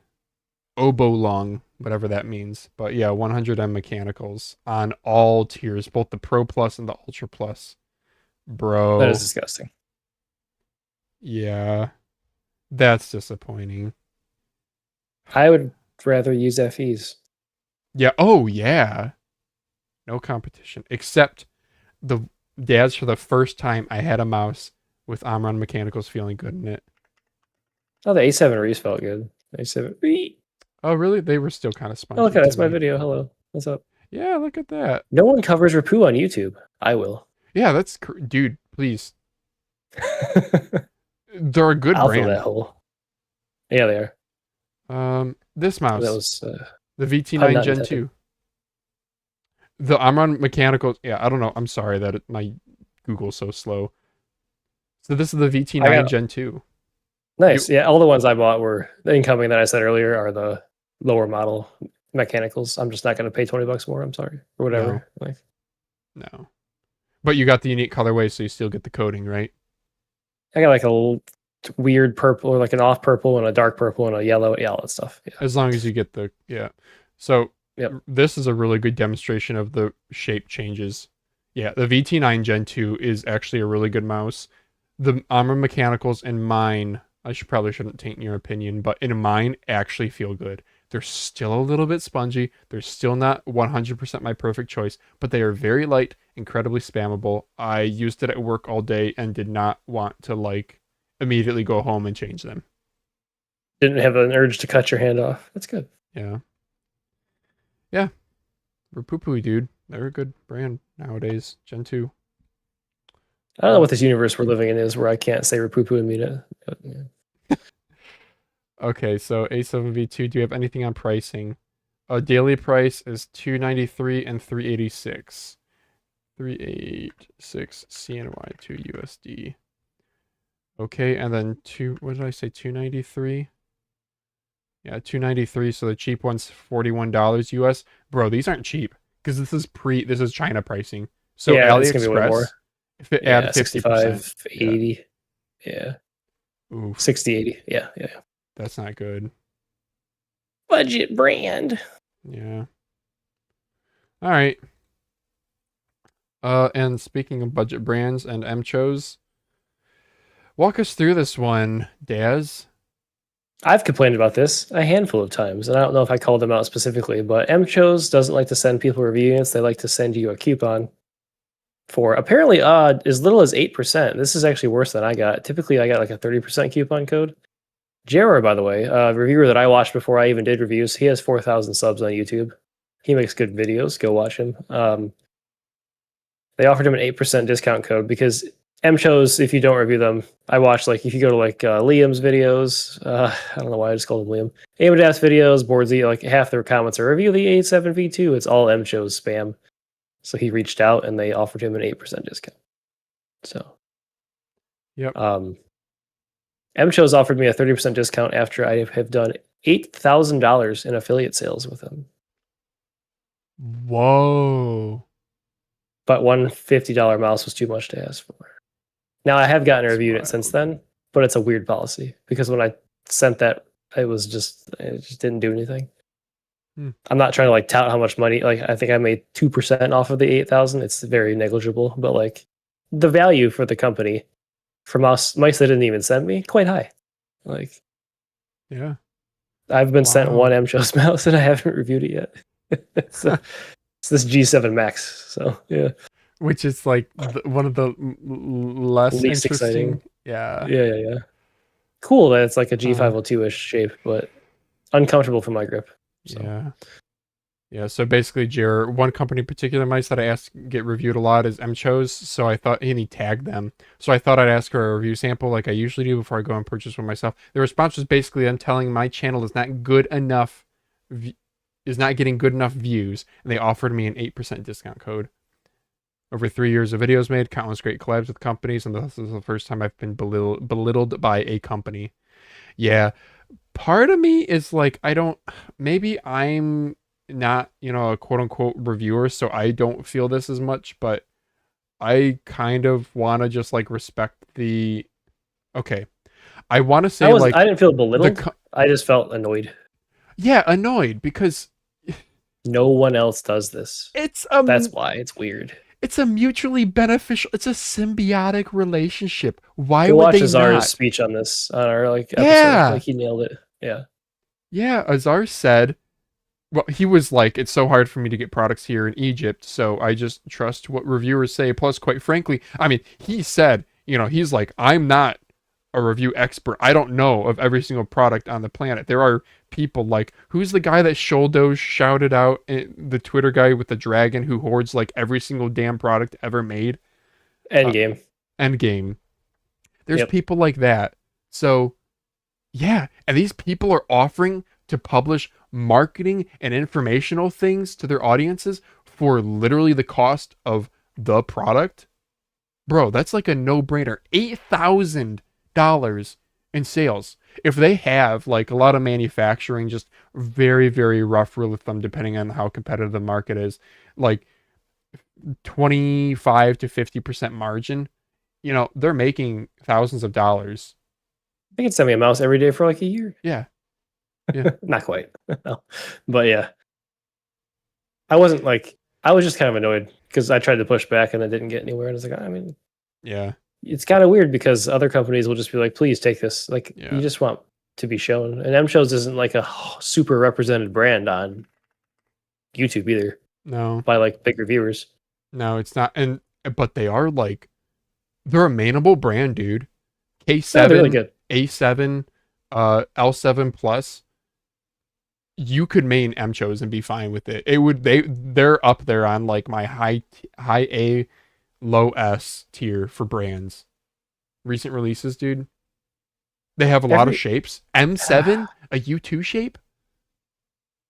Obolong, whatever that means. But yeah, 100M mechanicals on all tiers, both the Pro Plus and the Ultra Plus. Bro. That is disgusting. Yeah. That's disappointing. I would rather use FEs. Yeah. Oh, yeah. No competition. Except the Dad's, for the first time, I had a mouse with Omron mechanicals feeling good in it. Oh, the A7 Reese felt good. A7. Oh, really? They were still kind of spongy. Oh, look, that's my video. Hello. What's up? Yeah, look at that. No one covers Rapoo on YouTube. I will. Yeah, that's... Dude, please. They're a good I'll brand. fill that hole. Yeah, they are. This mouse. That was... the VT9 Gen 2. The Omron mechanicals... Yeah, I don't know. I'm sorry that my Google's so slow. So this is the VT9 Gen 2. Nice. Yeah, all the ones I bought were the incoming that I said earlier are the lower model mechanicals. I'm just not going to pay $20 more. I'm sorry. Or whatever. No. But you got the unique colorway, so you still get the coating, right? I got like a little weird purple, or like an off purple and a dark purple and a yellow. Yeah, all that stuff. Yeah. As long as you get the... Yeah. So this is a really good demonstration of the shape changes. Yeah, the VT9 Gen 2 is actually a really good mouse. The Omron mechanicals in mine... I probably shouldn't taint your opinion, but in mine actually feel good. They're still a little bit spongy. They're still not 100% my perfect choice, but they are very light, incredibly spammable. I used it at work all day and did not want to like immediately go home and change them. Didn't have an urge to cut your hand off. That's good. Yeah. Yeah. Rapoo, dude. They're a good brand nowadays. Gen 2. I don't know what this universe we're living in is where I can't say Rapoo and Mina. Yeah. Okay, so A7 V2, do you have anything on pricing? Daily price is $293 and $386. 386 CNY to USD. Okay, and then what did I say? 293? Yeah, 293. So the cheap one's $41 US. Bro, these aren't cheap because this is China pricing. So yeah, AliExpress, it's gonna be way more. If it add 50%, 65, 80. Yeah. Oof. 60, 80. Yeah. That's not good. Budget brand. Yeah. All right. And speaking of budget brands and MCHOSE, walk us through this one, Daz. I've complained about this a handful of times, and I don't know if I called them out specifically, but MCHOSE doesn't like to send people review units. They like to send you a coupon for apparently as little as 8%. This is actually worse than I got. Typically, I got like a 30% coupon code. Jera, by the way, a reviewer that I watched before I even did reviews, he has 4,000 subs on YouTube. He makes good videos. Go watch him. They offered him an 8% discount code because MCHOSE, if you don't review them, I watched, like, if you go to like Liam's videos, I don't know why I just called him Liam. Amadaf's videos, Boardsy, like half their comments are review the A7 V2. It's all MCHOSE spam. So he reached out and they offered him an 8% discount. So Yep. MCHOSE offered me a 30% discount after I have done $8,000 in affiliate sales with them. Whoa. But one $50 mouse was too much to ask for. Now I have gotten That's reviewed it since wild. then, but it's a weird policy because when I sent that, it just didn't do anything. I'm not trying to like tout how much money. Like I think I made 2% off of the 8,000. It's very negligible, but like the value for the company for mice they didn't even send me quite high. Like Yeah. I've been sent Wow. one MCHOSE mouse and I haven't reviewed it yet. So it's this G7 Max. So yeah, Which is like one of the less least interesting. exciting. Yeah. Yeah. Cool that it's like a Uh, G502-ish shape, but uncomfortable for my grip. So. Yeah. Yeah. So basically, Jer, one company in particular mice that I asked get reviewed a lot is MCHOSE. So I thought, and he tagged them. So I thought I'd ask her a review sample like I usually do before I go and purchase one myself. The response was basically them telling my channel is not good enough, is not getting good enough views, and they offered me an 8% discount code. Over 3 years of videos made, countless great collabs with companies, and this is the first time I've been belittled by a company. Yeah, part of me is like, maybe I'm not, a quote unquote reviewer, so I don't feel this as much, but I kind of want to just like respect okay. I want to say I didn't feel belittled. I just felt annoyed. Yeah, annoyed because no one else does this. That's why it's weird. It's a mutually beneficial. It's a symbiotic relationship. Why would they Azar's not? Speech on this on our episode. Like he nailed it. Yeah, Azar said, well, he was like, it's so hard for me to get products here in Egypt, so I just trust what reviewers say. Plus, quite frankly, I mean, he said, he's like, I'm not a review expert. I don't know of every single product on the planet. There are people like, who's the guy that Shouldos shouted out, the Twitter guy with the dragon who hoards like every single damn product ever made? Endgame. There's people like that. So yeah, and these people are offering to publish marketing and informational things to their audiences for literally the cost of the product. Bro, that's like a no-brainer. $8,000 in sales. If they have like a lot of manufacturing, just very, very rough rule of thumb, depending on how competitive the market is, like 25 to 50% margin, they're making thousands of dollars. I think it's send me a mouse every day for like a year. Yeah. Not quite. No. But yeah. I was just kind of annoyed because I tried to push back and I didn't get anywhere. And I was like, I mean, yeah, it's kind of weird because other companies will just be like, please take this. Like you just want to be shown. And MCHOSE isn't like a super represented brand on YouTube either. No. By like big reviewers. No, it's not. But they are like, they're a mainable brand, dude. K7, they're really good. A7, L7 Plus. You could main MCHOSE and be fine with it. They're up there on like my high A, low S tier for brands. Recent releases, dude. They have a lot of shapes. M7, a U2 shape.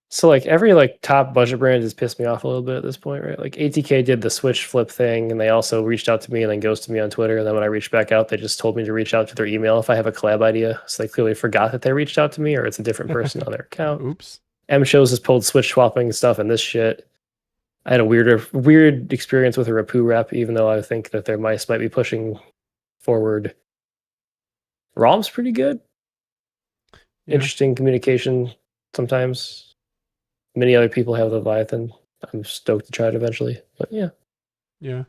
So like every like top budget brand has pissed me off a little bit at this point, right? Like ATK did the Switch flip thing, and they also reached out to me and then ghosted me on Twitter. And then when I reached back out, they just told me to reach out to their email if I have a collab idea. So they clearly forgot that they reached out to me, or it's a different person on their account. Oops. MCHOSE has pulled Switch swapping stuff and this shit. I had a weird experience with a Rapu rep, even though I think that their mice might be pushing forward. ROM's pretty good. Yeah. Interesting communication sometimes. Many other people have the Leviathan. I'm stoked to try it eventually. But yeah. Yeah.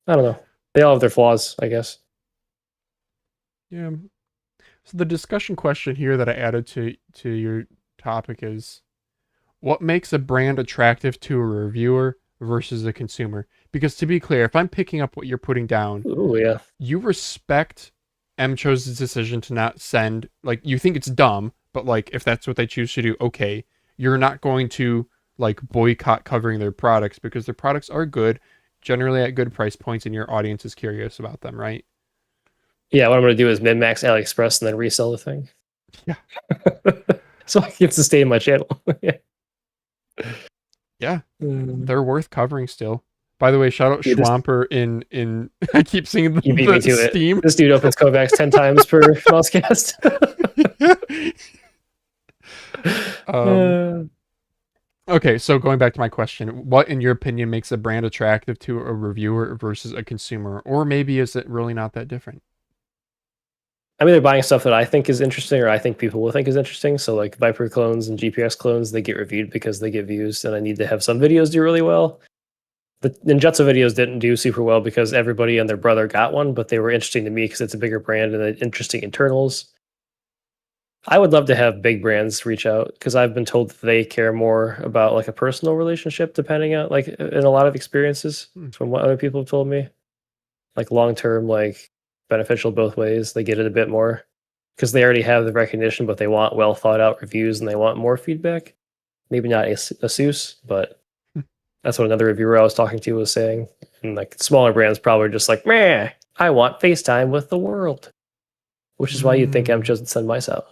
I don't know. They all have their flaws, I guess. Yeah. So the discussion question here that I added to your topic is, what makes a brand attractive to a reviewer versus a consumer? Because to be clear, if I'm picking up what you're putting down, you respect MCHOSE's decision to not send, like, you think it's dumb, but like if that's what they choose to do, okay. You're not going to like boycott covering their products because their products are good, generally at good price points, and your audience is curious about them, right? Yeah, what I'm going to do is min-max AliExpress and then resell the thing. Yeah. So I can sustain my channel. Yeah. They're worth covering still. By the way, shout out Dude, Schwamper in I keep seeing you beat me the to Steam. it. This dude opens Kovacs 10 times per mousecast. um, okay, so going back to my question, what in your opinion makes a brand attractive to a reviewer versus a consumer? Or maybe is it really not that different? I'm either buying stuff that I think is interesting or I think people will think is interesting. So like Viper clones and GPX clones, they get reviewed because they get views, and I need to have some videos do really well. The Ninjutsu videos didn't do super well because everybody and their brother got one, but they were interesting to me because it's a bigger brand and interesting internals. I would love to have big brands reach out because I've been told that they care more about like a personal relationship, depending on like in a lot of experiences from what other people have told me. Like long term, like beneficial both ways. They get it a bit more because they already have the recognition, but they want well thought out reviews and they want more feedback. Maybe not Asus, but that's what another reviewer I was talking to was saying. And like smaller brands probably just like, meh, I want FaceTime with the world, which is why you'd think MCHOSE would send mice out.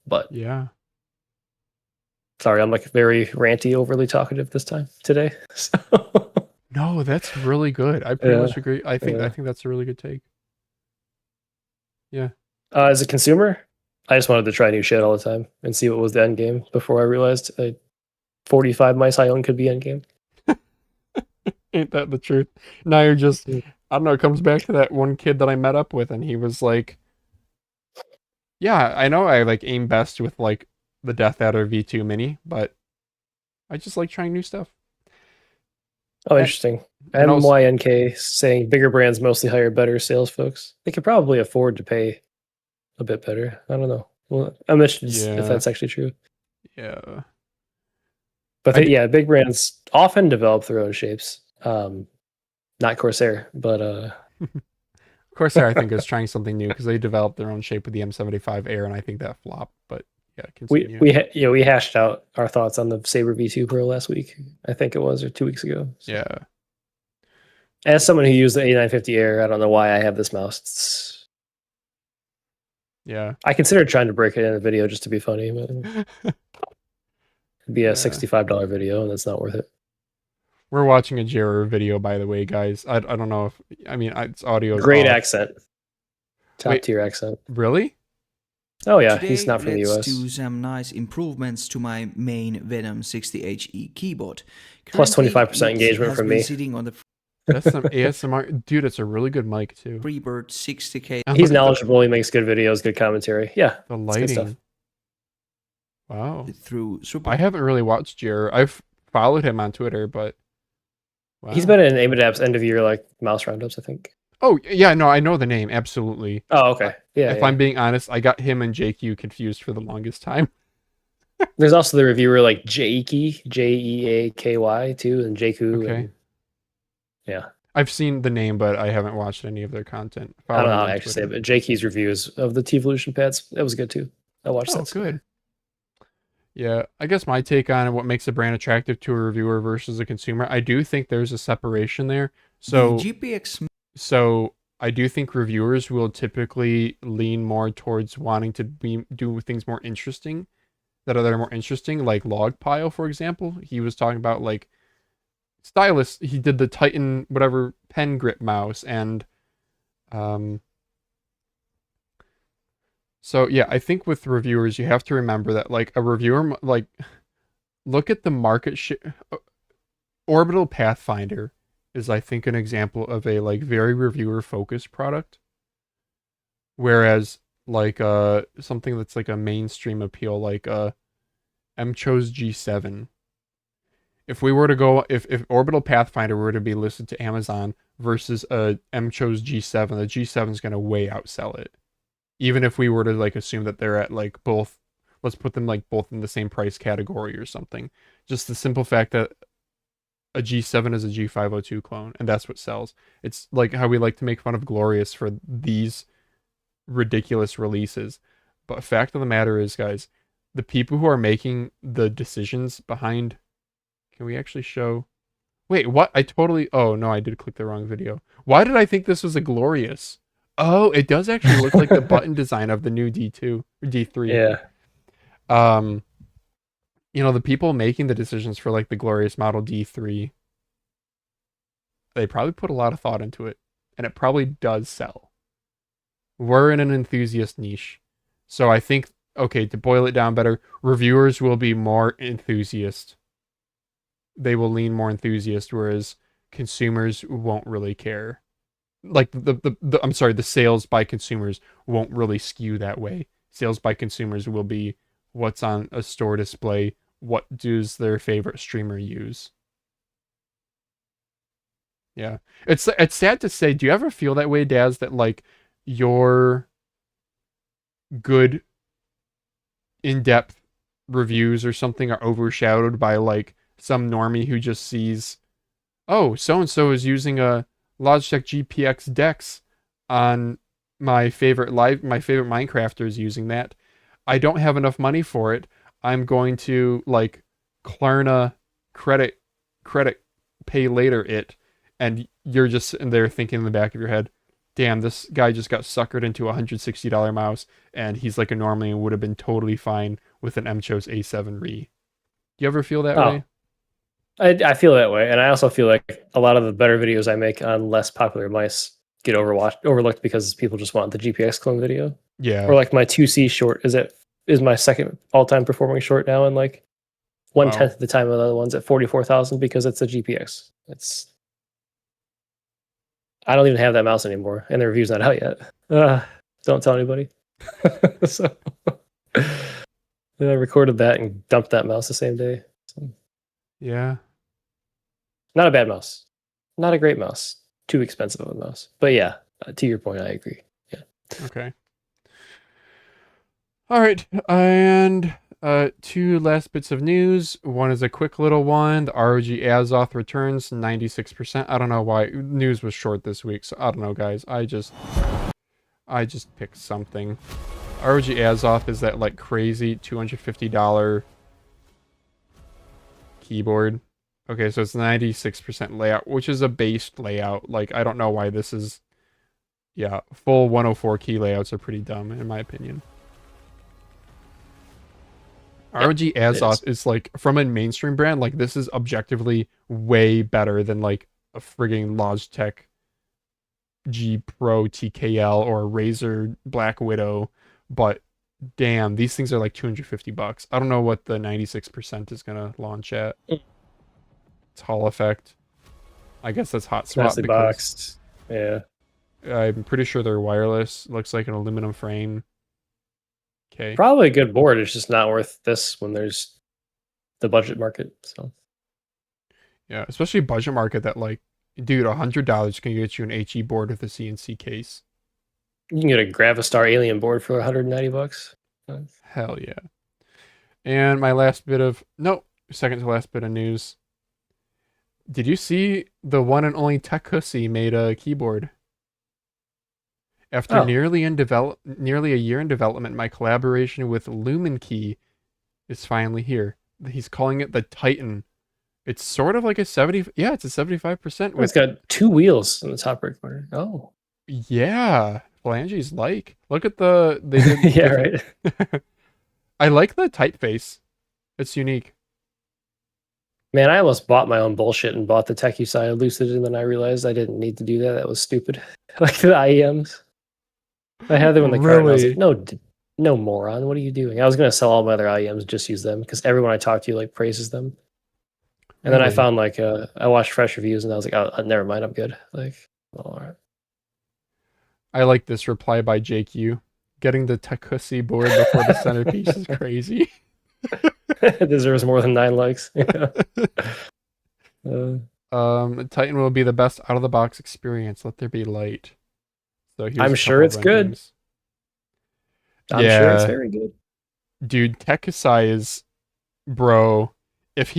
But yeah, sorry, I'm like very ranty, overly talkative this time today. So, no, that's really good. I pretty much agree. I think that's a really good take. Yeah. As a consumer, I just wanted to try new shit all the time and see what was the end game before I realized 45 mice I own could be end game. Ain't that the truth? Now you're just, I don't know, it comes back to that one kid that I met up with and he was like, yeah, I know I like aim best with like the Death Adder V2 Mini, but I just like trying new stuff. Oh, interesting. MYNK saying bigger brands mostly hire better sales folks. They could probably afford to pay a bit better. I don't know. Well, I'm interested if that's actually true. Yeah. But big brands often develop their own shapes. Not Corsair, but Corsair I think is trying something new because they developed their own shape with the M75 Air, and I think that flopped. But yeah, continue. we hashed out our thoughts on the Saber V2 Pro last week. I think it was, or 2 weeks ago. So. Yeah. As someone who used the A950 Air, I don't know why I have this mouse. Yeah. I considered trying to break it in a video just to be funny, but it'd be a $65 video, and that's not worth it. We're watching a Jira video, by the way, guys. I don't know if, I mean, it's audio. Great accent. Top tier accent. Really? Oh yeah, Today, he's not from the US. Let's do some nice improvements to my main Venom 60HE keyboard. Plus 25% engagement from me. Sitting on the That's some ASMR. Dude, it's a really good mic, too. Freebird 60K. He's knowledgeable. He makes good videos, good commentary. Yeah. The lighting. Stuff. Wow. Through I haven't really watched Jira. I've followed him on Twitter, but wow. He's been in Aimedap's end of year like mouse roundups, I think. Oh yeah, no, I know the name absolutely. Oh okay, yeah. If I'm being honest, I got him and JQ confused for the longest time. There's also the reviewer like Jakey, Jeaky too, and Jaku. Okay. And, yeah. I've seen the name, but I haven't watched any of their content. I don't know how to actually say it, but Jakey's reviews of the Teevolution pads, that was good too. I watched that. Oh, good. Yeah, I guess my take on what makes a brand attractive to a reviewer versus a consumer, I do think there's a separation there. So I do think reviewers will typically lean more towards wanting to do things more interesting, that are more interesting, like Logpile, for example. He was talking about like stylus. He did the Titan whatever pen grip mouse, and so yeah, I think with reviewers you have to remember that like a reviewer, like look at the market share. Orbital Pathfinder is, I think, an example of a like very reviewer focused product, whereas like something that's like a mainstream appeal, like MCHOSE G7. If we were to go, if Orbital Pathfinder were to be listed to Amazon versus a MCHOSE G7, the G7 is going to way outsell it. Even if we were to like assume that they're at like both, let's put them like both in the same price category or something. Just the simple fact that a G7 is a G502 clone, and that's what sells. It's like how we like to make fun of Glorious for these ridiculous releases. But fact of the matter is, guys, the people who are making the decisions behind... Can we actually show... Wait, what? Oh, no, I did click the wrong video. Why did I think this was a Glorious? Oh, it does actually look like the button design of the new D2 or D3. Yeah. You know, the people making the decisions for like the Glorious model D3, they probably put a lot of thought into it, and it probably does sell. We're in an enthusiast niche. So I think, okay, to boil it down better, reviewers will be more enthusiast. They will lean more enthusiast, whereas consumers won't really care. Like I'm sorry, the sales by consumers won't really skew that way. Sales by consumers will be what's on a store display, what does their favorite streamer use. Yeah. It's sad to say, do you ever feel that way, Daz, that like your good in-depth reviews or something are overshadowed by like some normie who just sees, oh, so and so is using a Logitech GPX Dex on my favorite Minecrafter is using that. I don't have enough money for it. I'm going to like Klarna credit pay later it, and you're just sitting there thinking in the back of your head, damn, this guy just got suckered into a $160 mouse, and he's like a normie and would have been totally fine with an MCHOSE A7 V. Do you ever feel that way? I feel that way, and I also feel like a lot of the better videos I make on less popular mice get overlooked because people just want the GPX clone video. Yeah. Or like my 2C short is my second all-time performing short now, and like 1/10 of the time of the other ones at 44,000 because it's a GPX. I don't even have that mouse anymore, and the review's not out yet. Don't tell anybody. So I recorded that and dumped that mouse the same day. So. Yeah. Not a bad mouse. Not a great mouse. Too expensive of a mouse. But yeah, to your point, I agree. Yeah. Okay. All right. And two last bits of news. One is a quick little one. The ROG Azoth returns 96%. I don't know why. News was short this week, so I don't know, guys. I just picked something. ROG Azoth is that like crazy $250 keyboard. Okay, so it's 96% layout, which is a based layout. Like, I don't know why this is... Yeah, full 104 key layouts are pretty dumb, in my opinion. ROG Azoth is like, from a mainstream brand, like, this is objectively way better than, like, a frigging Logitech G Pro TKL or a Razer Black Widow. But, damn, these things are like $250. I don't know what the 96% is going to launch at. It's Hall Effect. I guess that's hot swap. Nicely boxed. Yeah. I'm pretty sure they're wireless. Looks like an aluminum frame. Okay. Probably a good board. It's just not worth this when there's the budget market. So yeah, especially budget market that like, dude, $100 can get you an HE board with a CNC case. you can get a Gravistar Alien board for $190. Nice. Hell yeah. And my last bit of second to last bit of news. Did you see the one and only Tekkusai made a keyboard? After nearly a year in development, my collaboration with Luminkey is finally here. He's calling it the Titan. It's sort of like a 70. Yeah, it's a 75%. It's got two wheels in the top right corner. Oh, yeah. Phalanges like. Look at the. They did, yeah, right. I like the typeface. It's unique. Man, I almost bought my own bullshit and bought the Tekkusai Lucid, and then I realized I didn't need to do that. That was stupid. Like the IEMs. I had them in the cart, and I was like, no, moron. What are you doing? I was going to sell all my other IEMs, just use them, because everyone I talk to like praises them. And then I found like I watched fresh reviews, and I was like, oh, never mind, I'm good. Like, all right. I like this reply by JQ. Getting the Tekkusai board before the centerpiece is crazy. It deserves more than 9 likes. Titan will be the best out of the box experience. Let there be light. So I'm sure it's good. I'm sure it's very good. Dude, Tekkusai is, bro. If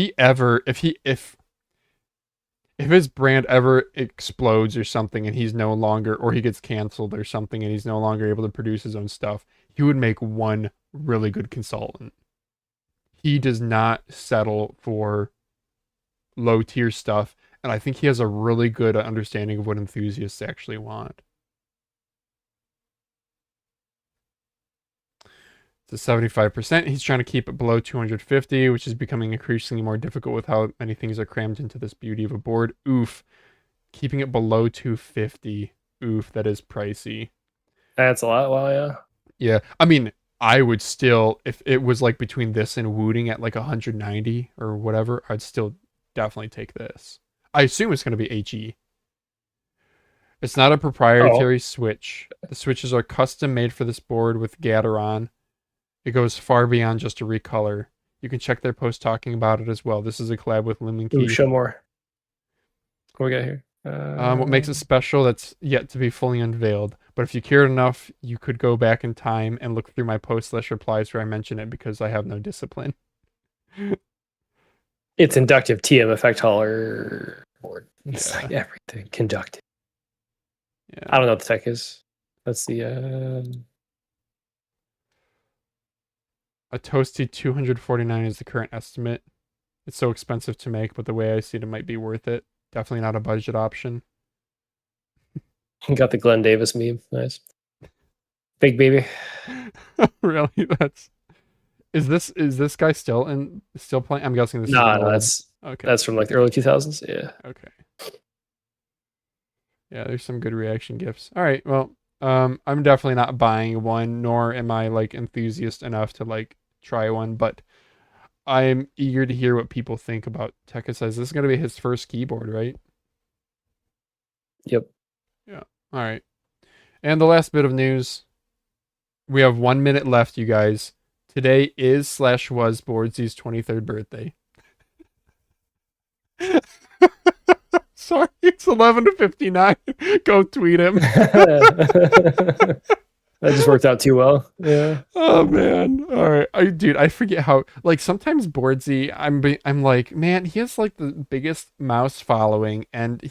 his brand ever explodes or something, and he's no longer, or he gets canceled or something, and he's no longer able to produce his own stuff, he would make one really good consultant. He does not settle for low tier stuff, and I think he has a really good understanding of what enthusiasts actually want. It's a 75%. He's trying to keep it below 250, which is becoming increasingly more difficult with how many things are crammed into this beauty of a board. Oof. keeping it below 250. Oof, that is pricey. That's a lot. Wow, yeah. Yeah, I mean, I would still, if it was like between this and Wooting at like 190 or whatever, I'd still definitely take this. I assume it's going to be HE. It's not a proprietary switch. The switches are custom made for this board with Gateron. It goes far beyond just a recolor. You can check their post talking about it as well. This is a collab with Luminkey. Ooh, show more. What we got here? What makes it special, that's yet to be fully unveiled. But if you cared enough, you could go back in time and look through my post/replies where I mention it because I have no discipline. It's inductive TM effect hauler board. It's Yeah. like everything conductive. Yeah. I don't know what the tech is. Let's see. A toasty 249 is the current estimate. It's so expensive to make, but the way I see it, it might be worth it. Definitely not a budget option. Got the Glenn Davis meme. Nice. Big baby. Really? Is this guy still playing? I'm guessing this is No, an old- that's okay. that's from like the early 2000s. Yeah. Okay. Yeah, there's some good reaction gifs. All right, well, I'm definitely not buying one, nor am I like enthusiast enough to like try one, but I'm eager to hear what people think about Tekkusai. This is going to be his first keyboard, right? Yep. Yeah. All right. And the last bit of news. We have 1 minute left, you guys. Today is/was Boardsy's 23rd birthday. Sorry, it's 11:59. Go tweet him. That just worked out too well. Yeah. Oh man. All right. I forget how like sometimes Boardsy I'm like, man, he has like the biggest mouse following and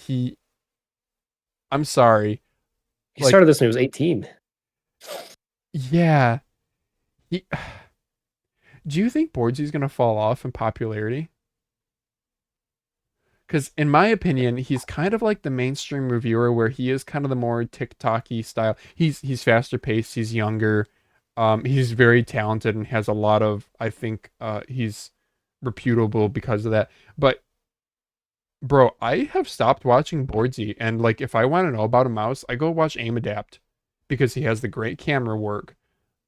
I'm sorry. He Like- started this when he was 18. Yeah. Do you think Boardsy's going to fall off in popularity? Because in my opinion, he's kind of like the mainstream reviewer where he is kind of the more TikTok-y style. He's faster paced, he's younger, he's very talented and has a lot of, I think he's reputable because of that. But bro, I have stopped watching Boardsy, and like if I want to know about a mouse, I go watch Aim Adapt because he has the great camera work.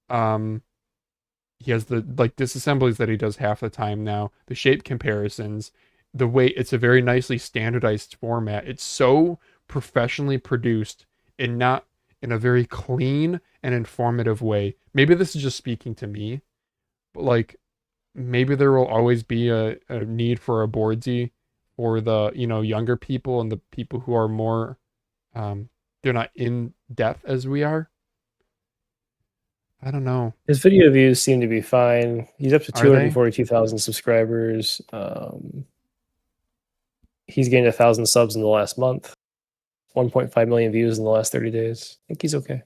He has the like disassemblies that he does half the time now, the shape comparisons, the way it's a very nicely standardized format. It's so professionally produced and not in a very clean and informative way. Maybe this is just speaking to me, but like maybe there will always be a need for a Boardsy for the, younger people and the people who are more they're not in depth as we are. I don't know. His video views seem to be fine. He's up to Are they? 242,000 subscribers. He's gained 1,000 subs in the last month. 1.5 million views in the last 30 days. I think he's okay.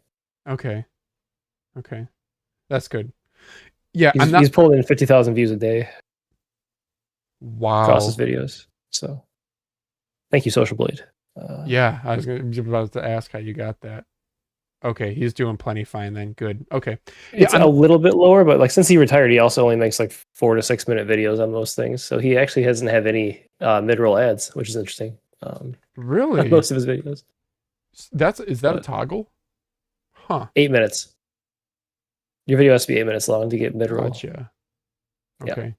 Okay. That's good. Yeah, I'm not. He's pulled in 50,000 views a day Wow. across his videos. So, thank you, Social Blade. Yeah, I was about to ask how you got that. Okay, he's doing plenty fine then. Good. Okay. It's a little bit lower, but like since he retired, he also only makes like 4 to 6 minute videos on most things. So he actually doesn't have any mid-roll ads, which is interesting. Really? On most of his videos. Is that a toggle? Huh. 8 minutes. Your video has to be 8 minutes long to get mid-roll. Gotcha. Yeah. Okay.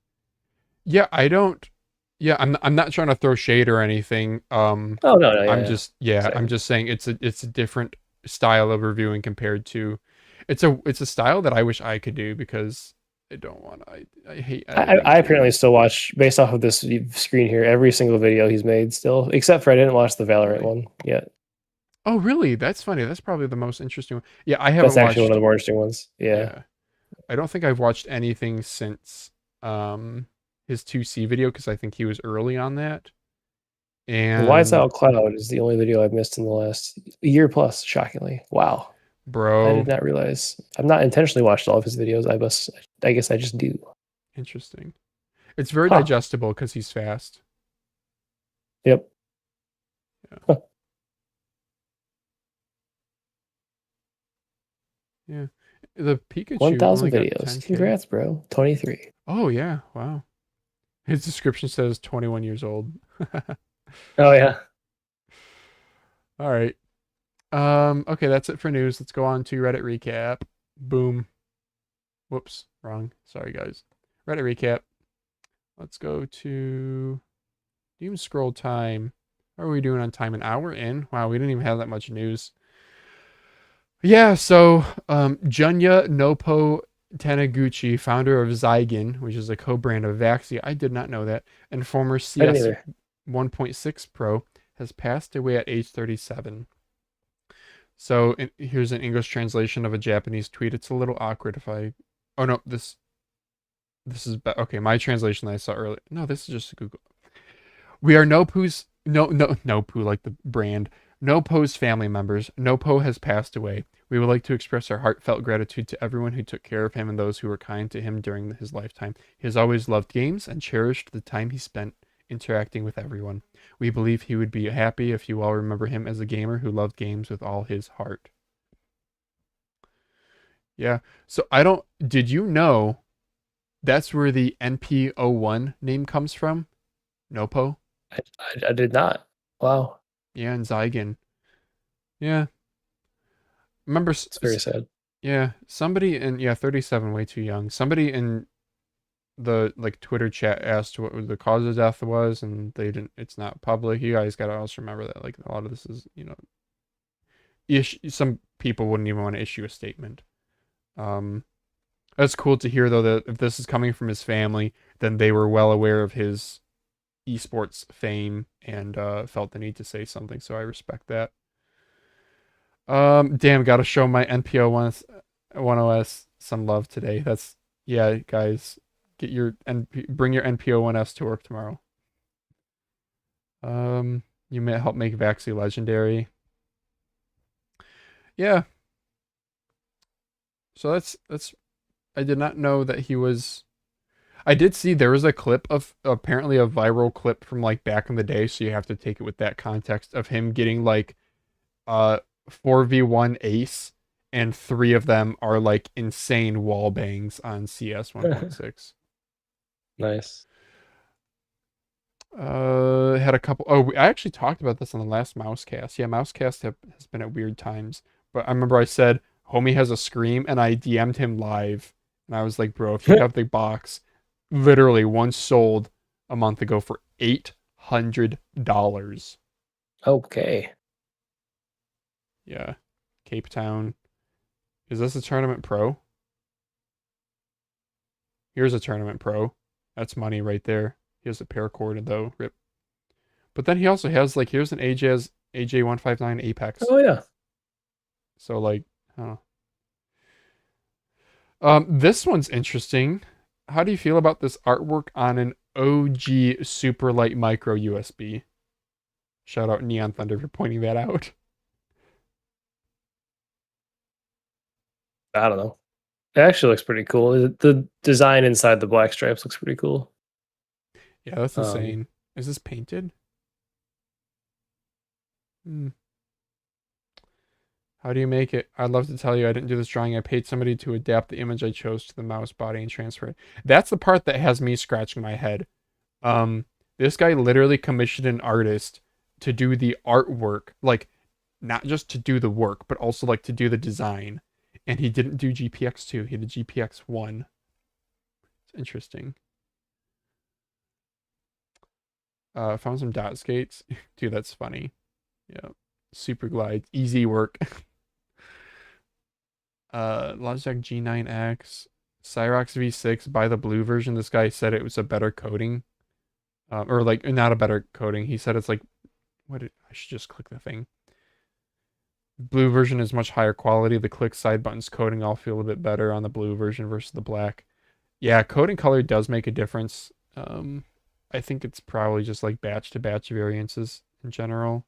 Yeah, I don't. Yeah, I'm not trying to throw shade or anything. Oh no, I'm just saying it's a different style of reviewing compared to it's a style that I wish I could do because I don't want I hate I apparently still watch based off of this screen here every single video he's made still, except for I didn't watch the Valorant one yet. Oh really? That's funny. That's probably the most interesting one. Yeah, I haven't That's actually watched, one of the more interesting ones. Yeah. I don't think I've watched anything since his 2C video because I think he was early on that. And Lights Out Cloud is the only video I've missed in the last year plus, shockingly. Wow. bro. I did not realize. I've not intentionally watched all of his videos. I guess I just do. Interesting. It's very digestible because he's fast. Yep. Yeah. Huh. Yeah. The Pikachu 1,000 only got videos. 10K. Congrats, bro. 23. Oh yeah, wow. His description says 21 years old. Oh yeah. All right. Okay, that's it for news. Let's go on to Reddit recap. Boom. Whoops, wrong. Sorry, guys. Reddit recap. Let's go to doom scroll time. How are we doing on time? An hour in? Wow, we didn't even have that much news. Yeah, so Junya Noppo Taniguchi, founder of ZYGEN, which is a co-brand of Vaxi, I did not know that, and former I didn't CS either. 1.6 Pro, has passed away at age 37. So here's an English translation of a Japanese tweet. It's a little awkward if I. Oh no, this is okay. My translation that I saw earlier. No, this is just Google. We are Noppo like the brand. Noppo's family members. Noppo has passed away. We would like to express our heartfelt gratitude to everyone who took care of him and those who were kind to him during his lifetime. He has always loved games and cherished the time he spent interacting with everyone. We believe he would be happy if you all remember him as a gamer who loved games with all his heart. Yeah. So I don't. Did you know that's where the NP-01 name comes from? Noppo? I did not. Wow, Yeah, and Zygen. Yeah. Remember, it's very sad. yeah, somebody in, yeah, 37, way too young. Somebody in the like Twitter chat asked what the cause of death was, and they didn't, it's not public. You guys gotta also remember that, like, a lot of this is, some people wouldn't even want to issue a statement. Um, that's cool to hear, though, that if this is coming from his family, then they were well aware of his esports fame and felt the need to say something. So I respect that. Damn, gotta show my NPO1OS some love today. That's yeah, guys, bring your NPO1S to work tomorrow. You may help make Vaxi legendary. Yeah. So that's I did not know that he was. I did see there was a clip of apparently a viral clip from like back in the day, so you have to take it with that context of him getting like uh 4v1 ace, and three of them are like insane wall bangs on CS 1.6. Nice. Had a couple. Oh, I actually talked about this on the last Mousecast. Yeah, Mousecast has been at weird times, but I remember I said homie has a scream, and I DM'd him live, and I was like, bro, if you have the box, literally one sold a month ago for $800. Okay. Yeah, Cape Town. Is this a tournament pro? Here's a tournament pro. That's money right there. He has a paracord though. Rip. But then he also has like here's an AJ159 Apex. Oh yeah. So like, I don't know. This one's interesting. How do you feel about this artwork on an OG Superlight micro USB? Shout out Neon Thunder for pointing that out. I don't know. It actually looks pretty cool. The design inside the black stripes looks pretty cool. Yeah, that's Um, insane. Is this painted? Hmm. How do you make it? I'd love to tell you I didn't do this drawing. I paid somebody to adapt the image I chose to the mouse body and transfer it. That's the part that has me scratching my head. This guy literally commissioned an artist to do the artwork, like not just to do the work, but also like to do the design. And he didn't do GPX2, he did GPX1. It's interesting. Found some dot skates. Dude, that's funny. Yeah. Super glide. Easy work. Logitech G9X. Cyrox V6, buy the blue version. This guy said it was a better coding. Or like not a better coding. He said it's like I should just click the thing. Blue version is much higher quality. The click side buttons coding all feel a bit better on the blue version versus the black. Yeah, coding color does make a difference. I think it's probably just like batch to batch variances in general.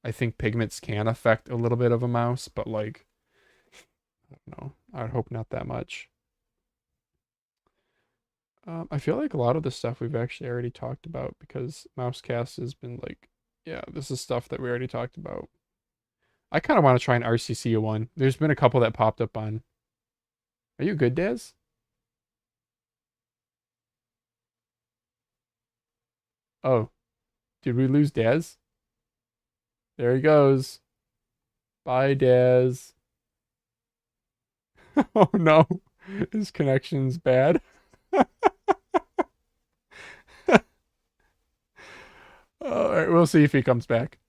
I think pigments can affect a little bit of a mouse, but like I don't know. I'd hope not that much. I feel like a lot of the stuff we've actually already talked about because Mousecast has been like, yeah, this is stuff that we already talked about. I kind of want to try an RCC one. There's been a couple that popped up on. Are you good, Daz? Oh, did we lose Daz? There he goes. Bye, Daz. Oh no, his connection's bad. All right, we'll see if he comes back.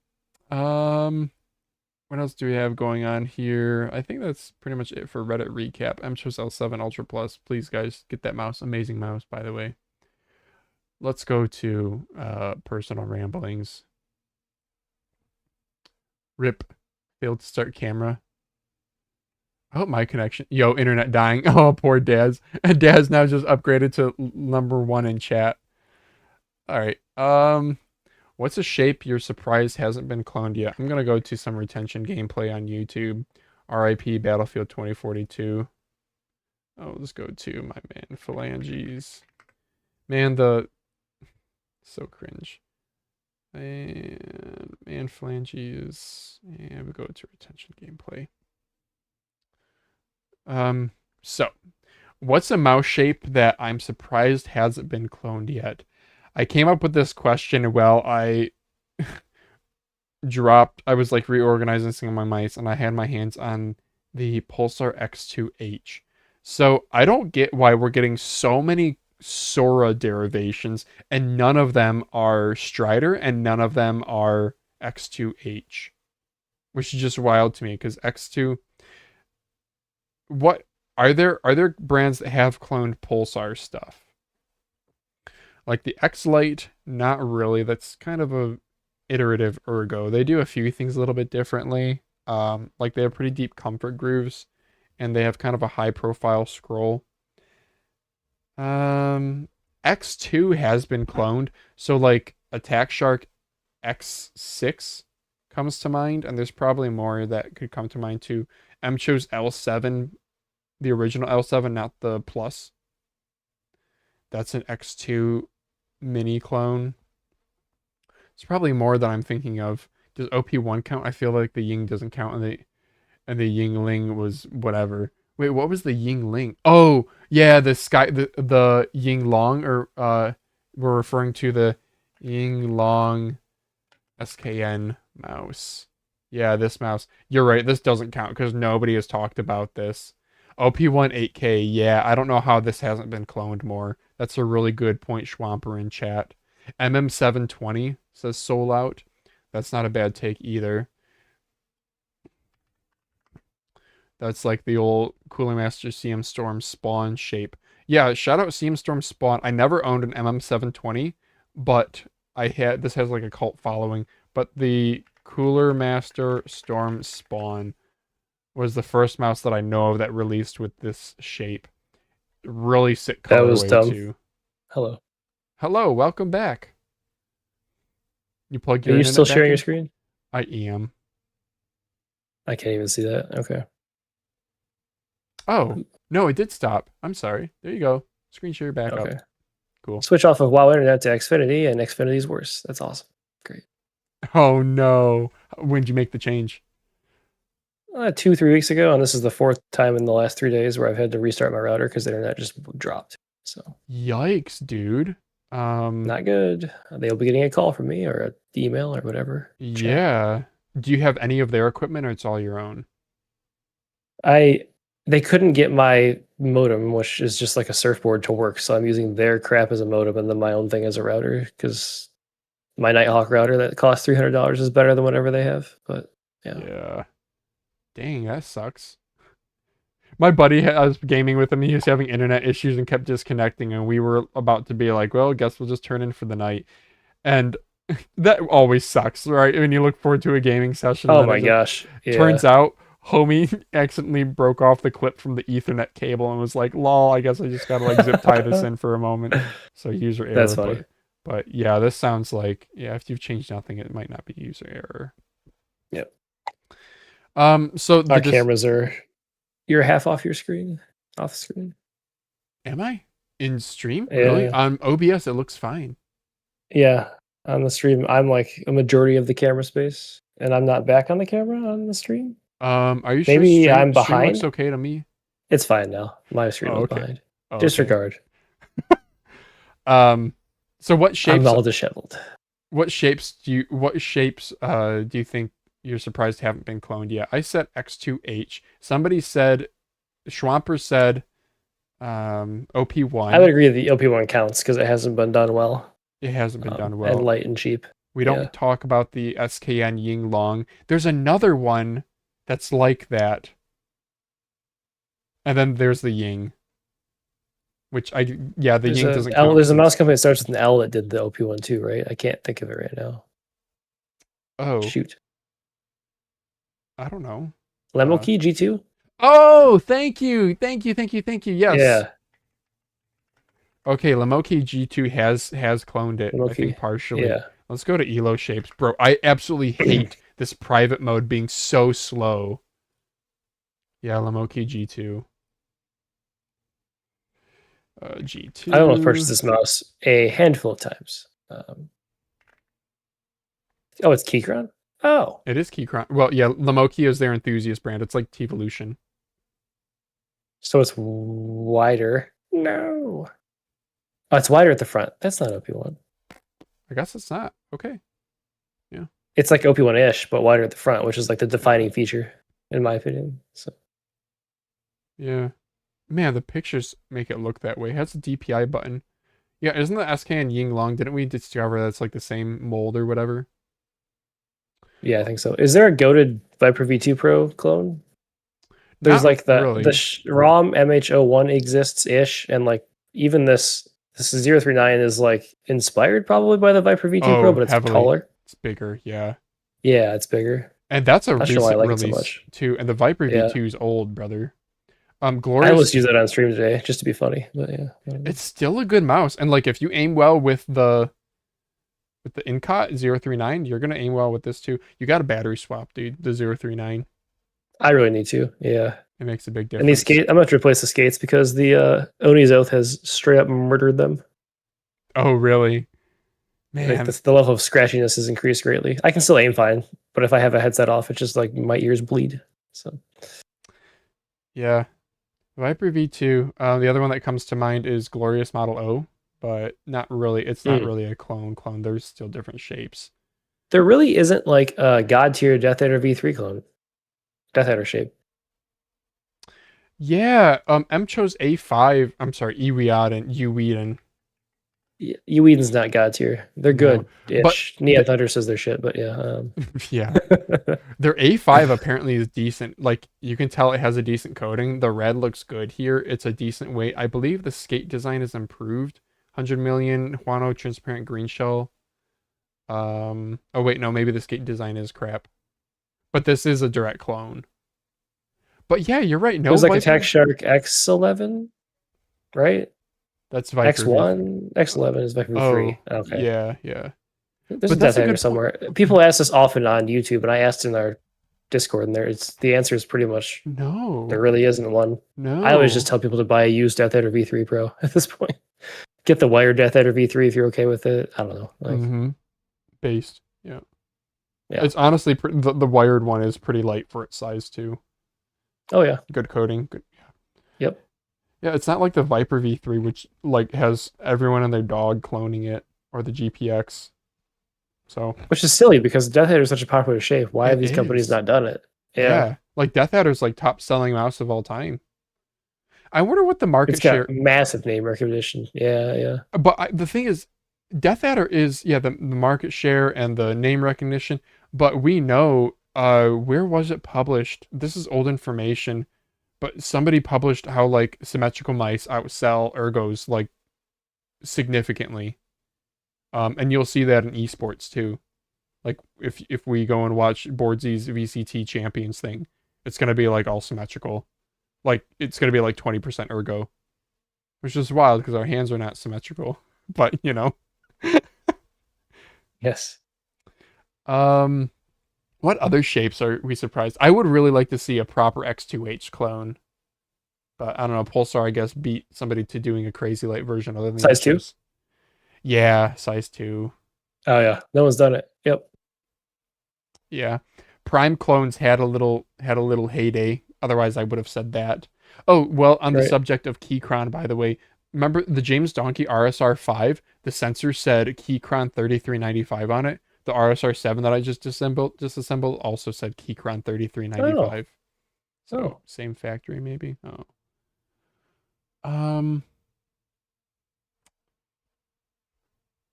What else do we have going on here? I think that's pretty much it for Reddit recap. MCHOSE A7 Ultra Plus. Please, guys, get that mouse. Amazing mouse, by the way. Let's go to personal ramblings. Rip. Failed to start camera. I hope my connection. Yo, internet dying. Oh, poor Daz. And Daz now just upgraded to #1 in chat. All right. What's a shape you're surprised hasn't been cloned yet? I'm gonna go to some retention gameplay on YouTube. RIP Battlefield 2042. Oh, let's go to my man Phalanges. Man, so cringe. And man Phalanges. And we go to retention gameplay. So what's a mouse shape that I'm surprised hasn't been cloned yet? I came up with this question while I I was like reorganizing some of my mice and I had my hands on the Pulsar X2H. So I don't get why we're getting so many Sora derivations and none of them are Strider and none of them are X2H. Which is just wild to me because X2... What are there brands that have cloned Pulsar stuff? Like the X-Lite, not really. That's kind of a iterative ergo. They do a few things a little bit differently. Like they have pretty deep comfort grooves and they have kind of a high profile scroll. X2 has been cloned. So like Attack Shark X6 comes to mind, and there's probably more that could come to mind too. MCHOSE L7, the original L7, not the Plus. That's an X2 mini clone. It's probably more than I'm thinking of. Does OP1 count? I feel like the Ying doesn't count, and the Yingling was whatever. Wait, what was the Yingling? Oh, yeah, the Yinglong, or we're referring to the Yinglong SKN mouse. Yeah, this mouse. You're right, this doesn't count because nobody has talked about this. OP1 8K, yeah, I don't know how this hasn't been cloned more. That's a really good point, Schwamper in chat. MM720 says Soul Out. That's not a bad take either. That's like the old Cooling Master CM Storm Spawn shape. Yeah, shout out CM Storm Spawn. I never owned an MM720, but this has like a cult following. But the Cooler Master Storm Spawn was the first mouse that I know of that released with this shape. Really sick colorway. That was dumb. Too. Hello. Hello, welcome back. You plugged your Are you internet still back sharing in? your screen? I am. I can't even see that. Okay. Oh, no, it did stop. I'm sorry. There you go. Screen share back up. Cool. Switch off of WoW Internet to Xfinity, and Xfinity's worse. That's awesome. Great. Oh, no. When did you make the change? 2-3 weeks ago, and this is the 4th time in the last 3 days where I've had to restart my router because the internet just dropped. So yikes, dude. Not good. They'll be getting a call from me or an email or whatever. Yeah. Do you have any of their equipment or it's all your own? They couldn't get my modem, which is just like a surfboard, to work. So I'm using their crap as a modem and then my own thing as a router because my Nighthawk router that costs $300 is better than whatever they have. But yeah. Yeah. Dang, that sucks. My buddy, I was gaming with him. He was having internet issues and kept disconnecting. And we were about to be like, well, I guess we'll just turn in for the night. And that always sucks, right? When you look forward to a gaming session. Oh my gosh. Yeah. Turns out, homie accidentally broke off the clip from the Ethernet cable and was like, lol, I guess I just gotta like zip tie this in for a moment. So user error. That's funny. But yeah, this sounds like, yeah, if you've changed nothing, it might not be user error. Yep. So our cameras are... You're half off your screen? Off the screen? Am I? In stream? Yeah. Really? On OBS, it looks fine. Yeah. On the stream, I'm like a majority of the camera space. And I'm not back on the camera on the stream? Are you Maybe sure I'm stream behind? looks okay to me? It's fine now. My screen is behind. Oh, Disregard. So what shapes... I'm all disheveled. What shapes do you think you're surprised haven't been cloned yet. I said X2H. Somebody said, Schwamper said OP1. I would agree that the OP1 counts because it hasn't been done well. It hasn't been done well. And light and cheap. We don't talk about the SKN Ying Long. There's another one that's like that. And then there's the Ying. Which the Ying doesn't count. There's a mouse company that starts with an L that did the OP1 too, right? I can't think of it right now. Oh. Shoot. I don't know. Luminkey G2? Oh, thank you. Yes. Yeah. Okay, Luminkey G2 has cloned it, I think partially. Yeah. Let's go to Elo shapes. Bro, I absolutely hate this private mode being so slow. Yeah, Luminkey G2. G2. I almost purchased this mouse a handful of times. Oh, it's Keychron? Oh. It is Keychron. Well, yeah, Luminkey is their enthusiast brand. It's like Teevolution. So it's wider. No. Oh, it's wider at the front. That's not OP1. I guess it's not. Okay. Yeah. It's like OP1-ish, but wider at the front, which is like the defining feature, in my opinion. So. Yeah. Man, the pictures make it look that way. It has a DPI button. Yeah, isn't the SKN Ying Long? Didn't we discover that's like the same mold or whatever? Yeah, I think so. Is there a goated Viper V2 Pro clone? There's Not like the really. ROM MHO1 exists-ish, and like even this 039 is like inspired probably by the Viper V2 Pro, but it's heavily. taller. It's bigger, yeah. Yeah, it's bigger. And that's a Not recent sure why I like release it so much. too. And the Viper Yeah. V2 is old, brother. I Glorious. almost used it on stream today just to be funny, but yeah. It's still a good mouse, and like if you aim well with the Incot 039, you're gonna aim well with this too. You got a battery swap, dude. The 039. I really need to. Yeah. It makes a big difference. And these skates, I'm going to replace the skates because the Oni's Oath has straight up murdered them. Oh, really? Man. Like the level of scratchiness has increased greatly. I can still aim fine, but if I have a headset off, it's just like my ears bleed. So, yeah. Viper V2. The other one that comes to mind is Glorious Model O, but not really. It's not really a clone. There's still different shapes. There really isn't like a god tier Death Adder V3 clone. Death Adder shape. Yeah, MCHOSE A5. I'm sorry, Uweeden. Uweeden's not god tier. They're good. No, but Neon Thunder says they're shit, but yeah. Yeah. Their A5 apparently is decent. Like you can tell it has a decent coating. The red looks good here. It's a decent weight. I believe the skate design is improved. 100 million Huano transparent green shell. Oh wait, no, maybe the skate design is crap. But this is a direct clone. But yeah, you're right. No, it was like Viper... Attack Shark X11, right? That's Viper X1, X11 is Viper V3. Okay. Yeah. There's a Death Adder somewhere. People ask this often on YouTube, and I asked in our Discord, and the answer is pretty much no. There really isn't one. No. I always just tell people to buy a used Death Adder V3 Pro at this point. Get the wired Death Adder V3 if you're okay with it. I don't know. Like, Based. Yeah. Yeah. It's honestly the wired one is pretty light for its size too. Oh yeah. Good coating. Good. Yep. Yeah, it's not like the Viper V3, which like has everyone and their dog cloning it, or the GPX. So. Which is silly because Death Adder is such a popular shape. Why have these companies not done it? Yeah. Like Death Adder's like top selling mouse of all time. I wonder what the market share. Massive name recognition. Yeah. But the thing is, Death Adder is the market share and the name recognition. But we know where was it published? This is old information, but somebody published how like symmetrical mice outsell ergos like significantly. And you'll see that in esports too. Like if we go and watch Boardsy's VCT Champions thing, it's gonna be like all symmetrical. Like it's gonna be like 20% ergo. Which is wild because our hands are not symmetrical. But you know. Yes. What other shapes are we surprised? I would really like to see a proper X2H clone. But I don't know, Pulsar I guess beat somebody to doing a crazy light version other than size 2? Yeah, size 2. Oh yeah. No one's done it. Yep. Yeah. Prime clones had a little heyday. Otherwise I would have said that. Oh, well, on the subject of Keychron, by the way, remember the James Donkey RSR 5? The sensor said Keychron 3395 on it. The RSR7 that I just disassembled also said Keychron 3395. So Oh. same factory maybe. Oh. Um.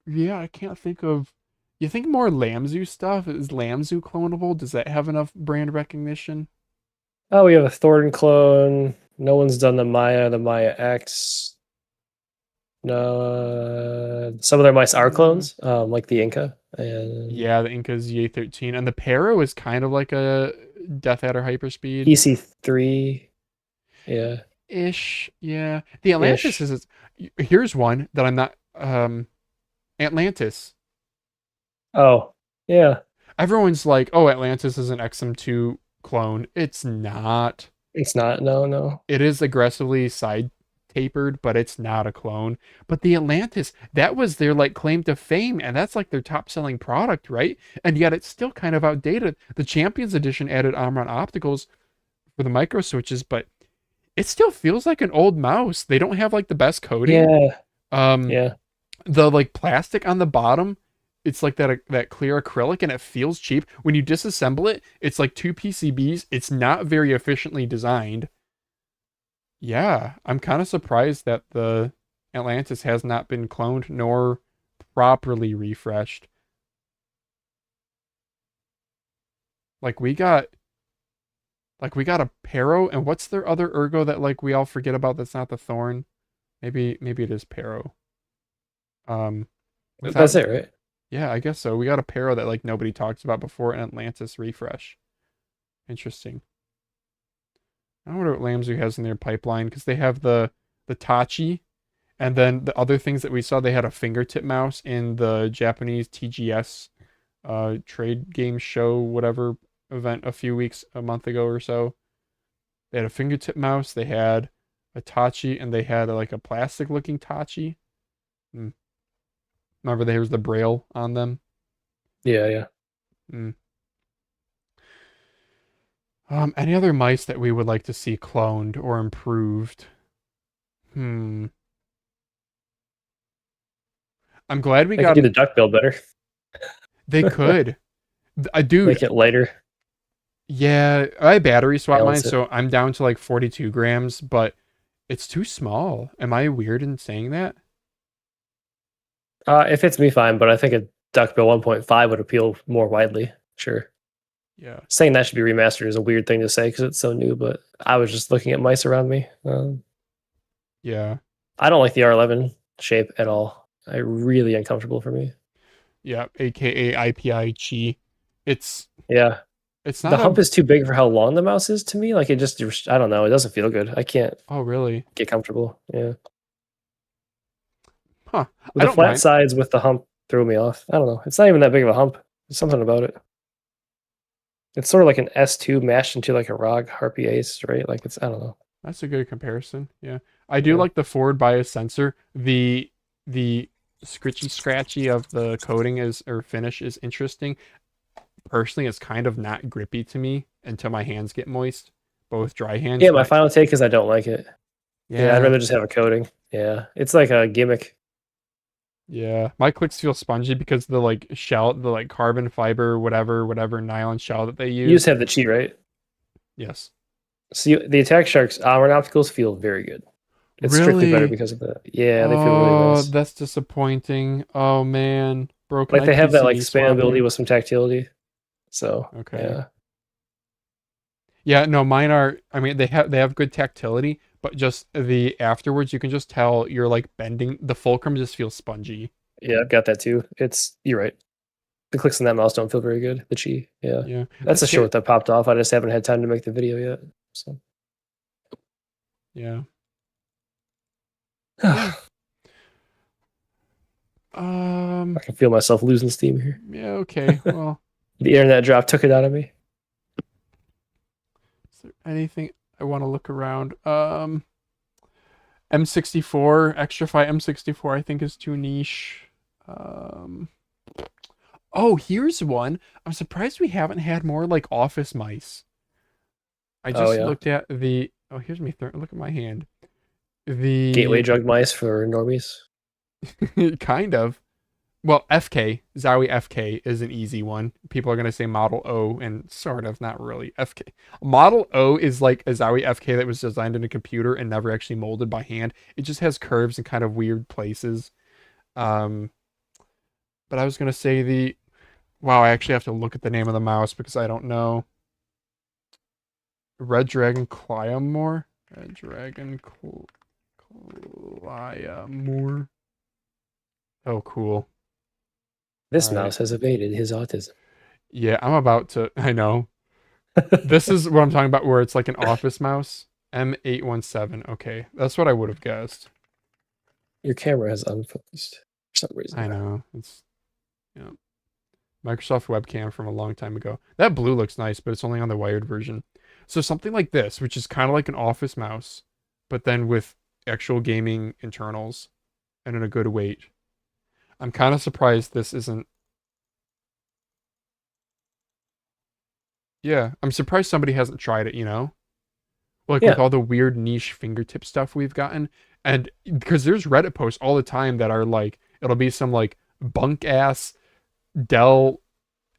Yeah, I can't think of. You think more Lamzu stuff? Is Lamzu clonable? Does that have enough brand recognition? Oh, we have a Thornton clone. No one's done the Maya X. No, some of their mice are clones, like the Inca. And Yeah, the Inca's ZA13. And the Pero is kind of like a Death Adder Hyperspeed. EC3. Yeah. Ish. Yeah. The Atlantis Ish. is. Here's one that I'm not. Atlantis. Oh, yeah. Everyone's like, oh, Atlantis is an XM2 clone. It's not. It's not. No. It is aggressively side tapered, but it's not a clone. But the Atlantis, that was their like claim to fame, and that's like their top selling product, right? And yet it's still kind of outdated. The Champions Edition added Omron opticals for the micro switches, but it still feels like an old mouse. They don't have like the best coating. Yeah. Yeah. The like plastic on the bottom, it's like that clear acrylic, and it feels cheap. When you disassemble it, it's like two PCBs. It's not very efficiently designed. Yeah, I'm kind of surprised that the Atlantis has not been cloned nor properly refreshed. Like we got a Pero, and what's their other Ergo that like we all forget about that's not the Thorn? Maybe it is Pero. That's it, right? Yeah, I guess so. We got a Pero that like nobody talks about before an Atlantis refresh. Interesting. I wonder what Lamzu has in their pipeline, because they have the Tachi, and then the other things that we saw, they had a fingertip mouse in the Japanese TGS trade game show, whatever event a month ago or so. They had a fingertip mouse, they had a Tachi, and they had like a plastic looking Tachi. Remember there was the braille on them? Yeah. Any other mice that we would like to see cloned or improved? I'm glad we They got could do the duck build better. They could. I do. Make it lighter. Yeah, I battery swap mine, Balance it. so I'm down to like 42 grams, but it's too small. Am I weird in saying that? It fits me fine, but I think a duckbill 1.5 would appeal more widely. Sure. Yeah. Saying that should be remastered is a weird thing to say because it's so new, but I was just looking at mice around me. Yeah. I don't like the R11 shape at all. Really uncomfortable for me. Yeah, aka IPI Chi. It's Yeah. not The hump is too big for how long the mouse is to me. Like it just, I don't know. It doesn't feel good. I can't Oh, really? get comfortable. Yeah. Huh. The flat sides with the hump threw me off. I don't know. It's not even that big of a hump. There's something about it. It's sort of like an S2 mashed into like a ROG Harpy Ace, right? Like it's, I don't know. That's a good comparison. Yeah. I do like the forward bias sensor. The scratchy of the coating or finish is interesting. Personally, it's kind of not grippy to me until my hands get moist, both dry hands. Yeah, my final take is I don't like it. Yeah, I'd rather just have a coating. Yeah, it's like a gimmick. Yeah, my clicks feel spongy because the like shell, the like carbon fiber, whatever nylon shell that they use. You just have the cheat, right? Yes. See, the Attack Sharks Omron opticals feel very good. It's strictly better because of that. Yeah, they feel really nice. That's disappointing. Oh man, broken. Like they have that like expandability with some tactility. So okay. Yeah. Yeah, no, mine are. I mean, they have good tactility, but just the afterwards, you can just tell you're like bending. The fulcrum just feels spongy. Yeah, I've got that too. You're right. The clicks on that mouse don't feel very good. The Chi. Yeah. Yeah. That's a short that popped off. I just haven't had time to make the video yet. So. Yeah. I can feel myself losing steam here. Yeah. Okay. Well. The internet drop took it out of me. Is there anything I want to look around? M64, Extrafy M64, I think is too niche. Oh, here's one. I'm surprised we haven't had more like office mice. I just looked at the. Oh, here's me. Look at my hand. The gateway drug mice for normies. Kind of. well, FK, Zowie FK is an easy one. People are going to say Model O, and sort of, not really. FK. Model O is like a Zowie FK that was designed in a computer and never actually molded by hand. It just has curves in kind of weird places. Um, but I was going to say the... Wow, I actually have to look at the name of the mouse because I don't know. Red Dragon Clyamore? Red Dragon Clyamore. Oh, cool. This All right. mouse has evaded his autism. Yeah, I'm about to. I know. This is what I'm talking about, where it's like an office mouse. M817. Okay, that's what I would have guessed. Your camera has unfocused for some reason. I know. It's Microsoft webcam from a long time ago. That blue looks nice, but it's only on the wired version. So something like this, which is kind of like an office mouse, but then with actual gaming internals and in a good weight. I'm kind of surprised this isn't. Yeah, I'm surprised somebody hasn't tried it, Like Yeah. with all the weird niche fingertip stuff we've gotten. And because there's Reddit posts all the time that are like, it'll be some like bunk ass Dell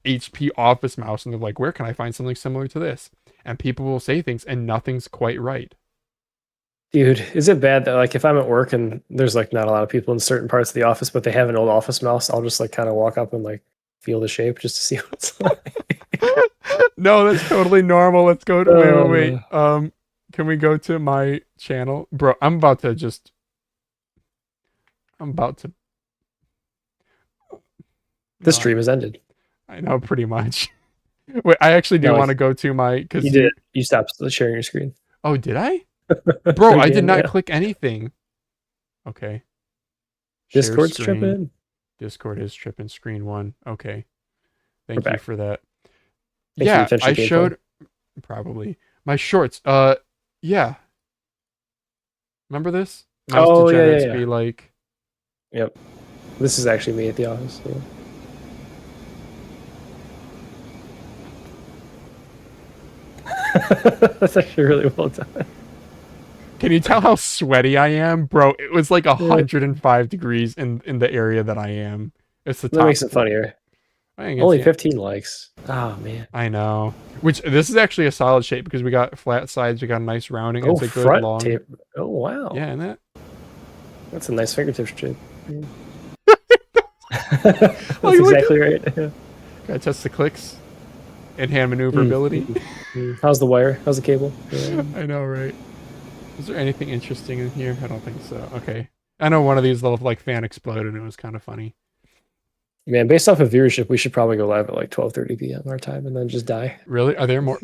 HP office mouse. And they're like, where can I find something similar to this? And people will say things and nothing's quite right. Dude, is it bad that like if I'm at work and there's like not a lot of people in certain parts of the office, but they have an old office mouse, I'll just like kind of walk up and like feel the shape just to see what it's like. No, that's totally normal. Let's go to wait. Can we go to my channel? Bro, I'm about to This stream has ended. I know, pretty much. Wait, I actually do No, want to go to my because You did. You stopped sharing your screen. Oh, did I? Bro, I did Again, not yeah. click anything. Okay. Share Discord's screen. tripping. Discord is tripping. Screen 1. Okay. We're Thank you back. for that. Thanks Yeah, for the I gameplay. showed probably my shorts. Yeah. Remember this? Mouse Oh, yeah, degenerates yeah, yeah. be like. Yep. This is actually me at the office. Yeah. That's actually really well done. Can you tell how sweaty I am, bro? It was like 105 degrees in the area that I am. It's the top. That makes it funnier. Only 15 likes. Oh man. I know. Which this is actually a solid shape because we got flat sides, we got a nice rounding. Oh, It's a good front long. tape. Oh wow. Yeah, and that. That's a nice fingertip shape. That's Like, look exactly right. Yeah. Gotta test the clicks and hand maneuverability. How's the wire? How's the cable? Yeah. I know, right? Is there anything interesting in here? I don't think so. Okay. I know one of these little like fan exploded and it was kind of funny. Man, based off of viewership, we should probably go live at like 12:30 p.m. our time and then just die. Really? Are there more?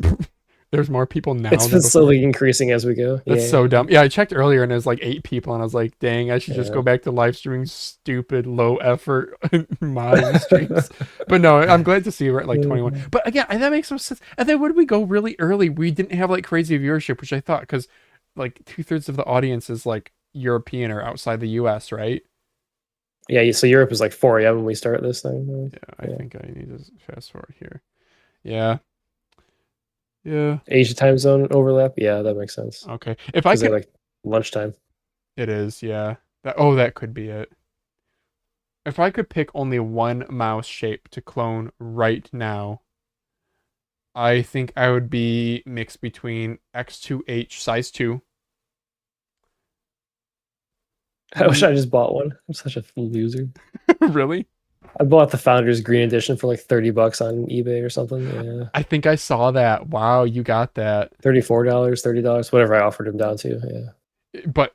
There's more people now. It's than been before? slowly increasing as we go. That's so dumb. Yeah, I checked earlier and there's like 8 people, and I was like, dang, I should just Yeah. go back to live streaming stupid, low effort modding streams. But no, I'm glad to see we're at like 21. But again, that makes no sense. And then when we go really early, we didn't have like crazy viewership, which I thought, because like 2/3 of the audience is like European or outside the US, right? Yeah, so Europe is like 4 a.m. when we start this thing. Yeah, I think I need to fast forward here. Yeah. Yeah. Asia time zone overlap. Yeah, that makes sense. Okay. If I Because they're could, like lunchtime. it is, yeah. That could be it. If I could pick only one mouse shape to clone right now, I think I would be mixed between X2H size 2. I wish I just bought one. I'm such a loser. Really? I bought the Founders Green Edition for like $30 on eBay or something. Yeah, I think I saw that. Wow, you got that. $34, $30, whatever I offered him down to. Yeah, But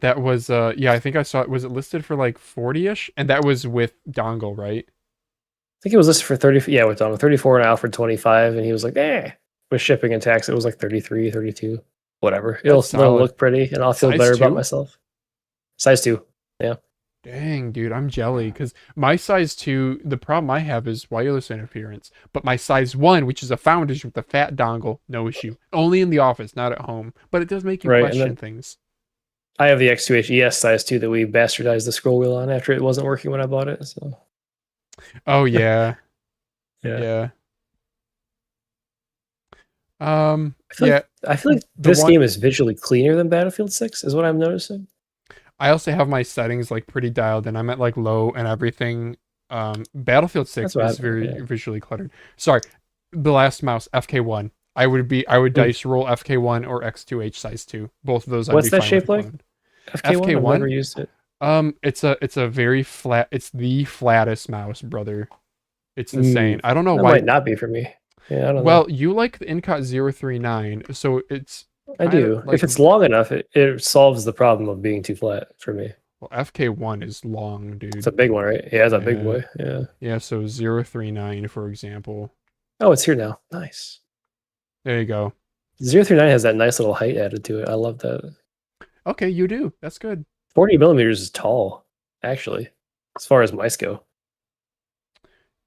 that was yeah, I think I saw it. Was it listed for like 40ish? And that was with dongle, right? I think it was listed for 30. Yeah, with dongle 34, and I offered 25, and he was like, with shipping and tax, it was like 33, 32, whatever. It'll look pretty, and I'll feel Size better about 2? myself. Size 2. Yeah. Dang, dude, I'm jelly because my size 2, the problem I have is wireless interference. But my size 1, which is a Founders with a fat dongle, no issue. Only in the office, not at home. But it does make you question things. I have the X2H ES size 2 that we bastardized the scroll wheel on after it wasn't working when I bought it. So. Oh yeah. Yeah. I feel like this game is visually cleaner than Battlefield 6, is what I'm noticing. I also have my settings like pretty dialed in. I'm at like low and everything. Battlefield 6 That's what is very yeah. visually cluttered. Sorry, the last mouse FK1. I would Mm. dice roll FK1 or X2H size 2. Both of those I'd What's be that fine with shape like? cloned. FK1? I've never FK1, used it. it's a very flat. It's the flattest mouse, brother. It's insane. Mm, I don't know that why. might not be for me. Yeah, I don't know. Well, you like the Incot 039, so it's I kind of do. like If it's long enough, it solves the problem of being too flat for me. well, FK1 is long, It's a dude. big one, right? Yeah, it's a big Yeah. boy. Yeah. Yeah, so 039, for example. Oh, it's here now. Nice. There you go. 039 has that nice little height added to it. I love that. Okay, you do. That's good. 40 millimeters is tall, actually, as far as mice go.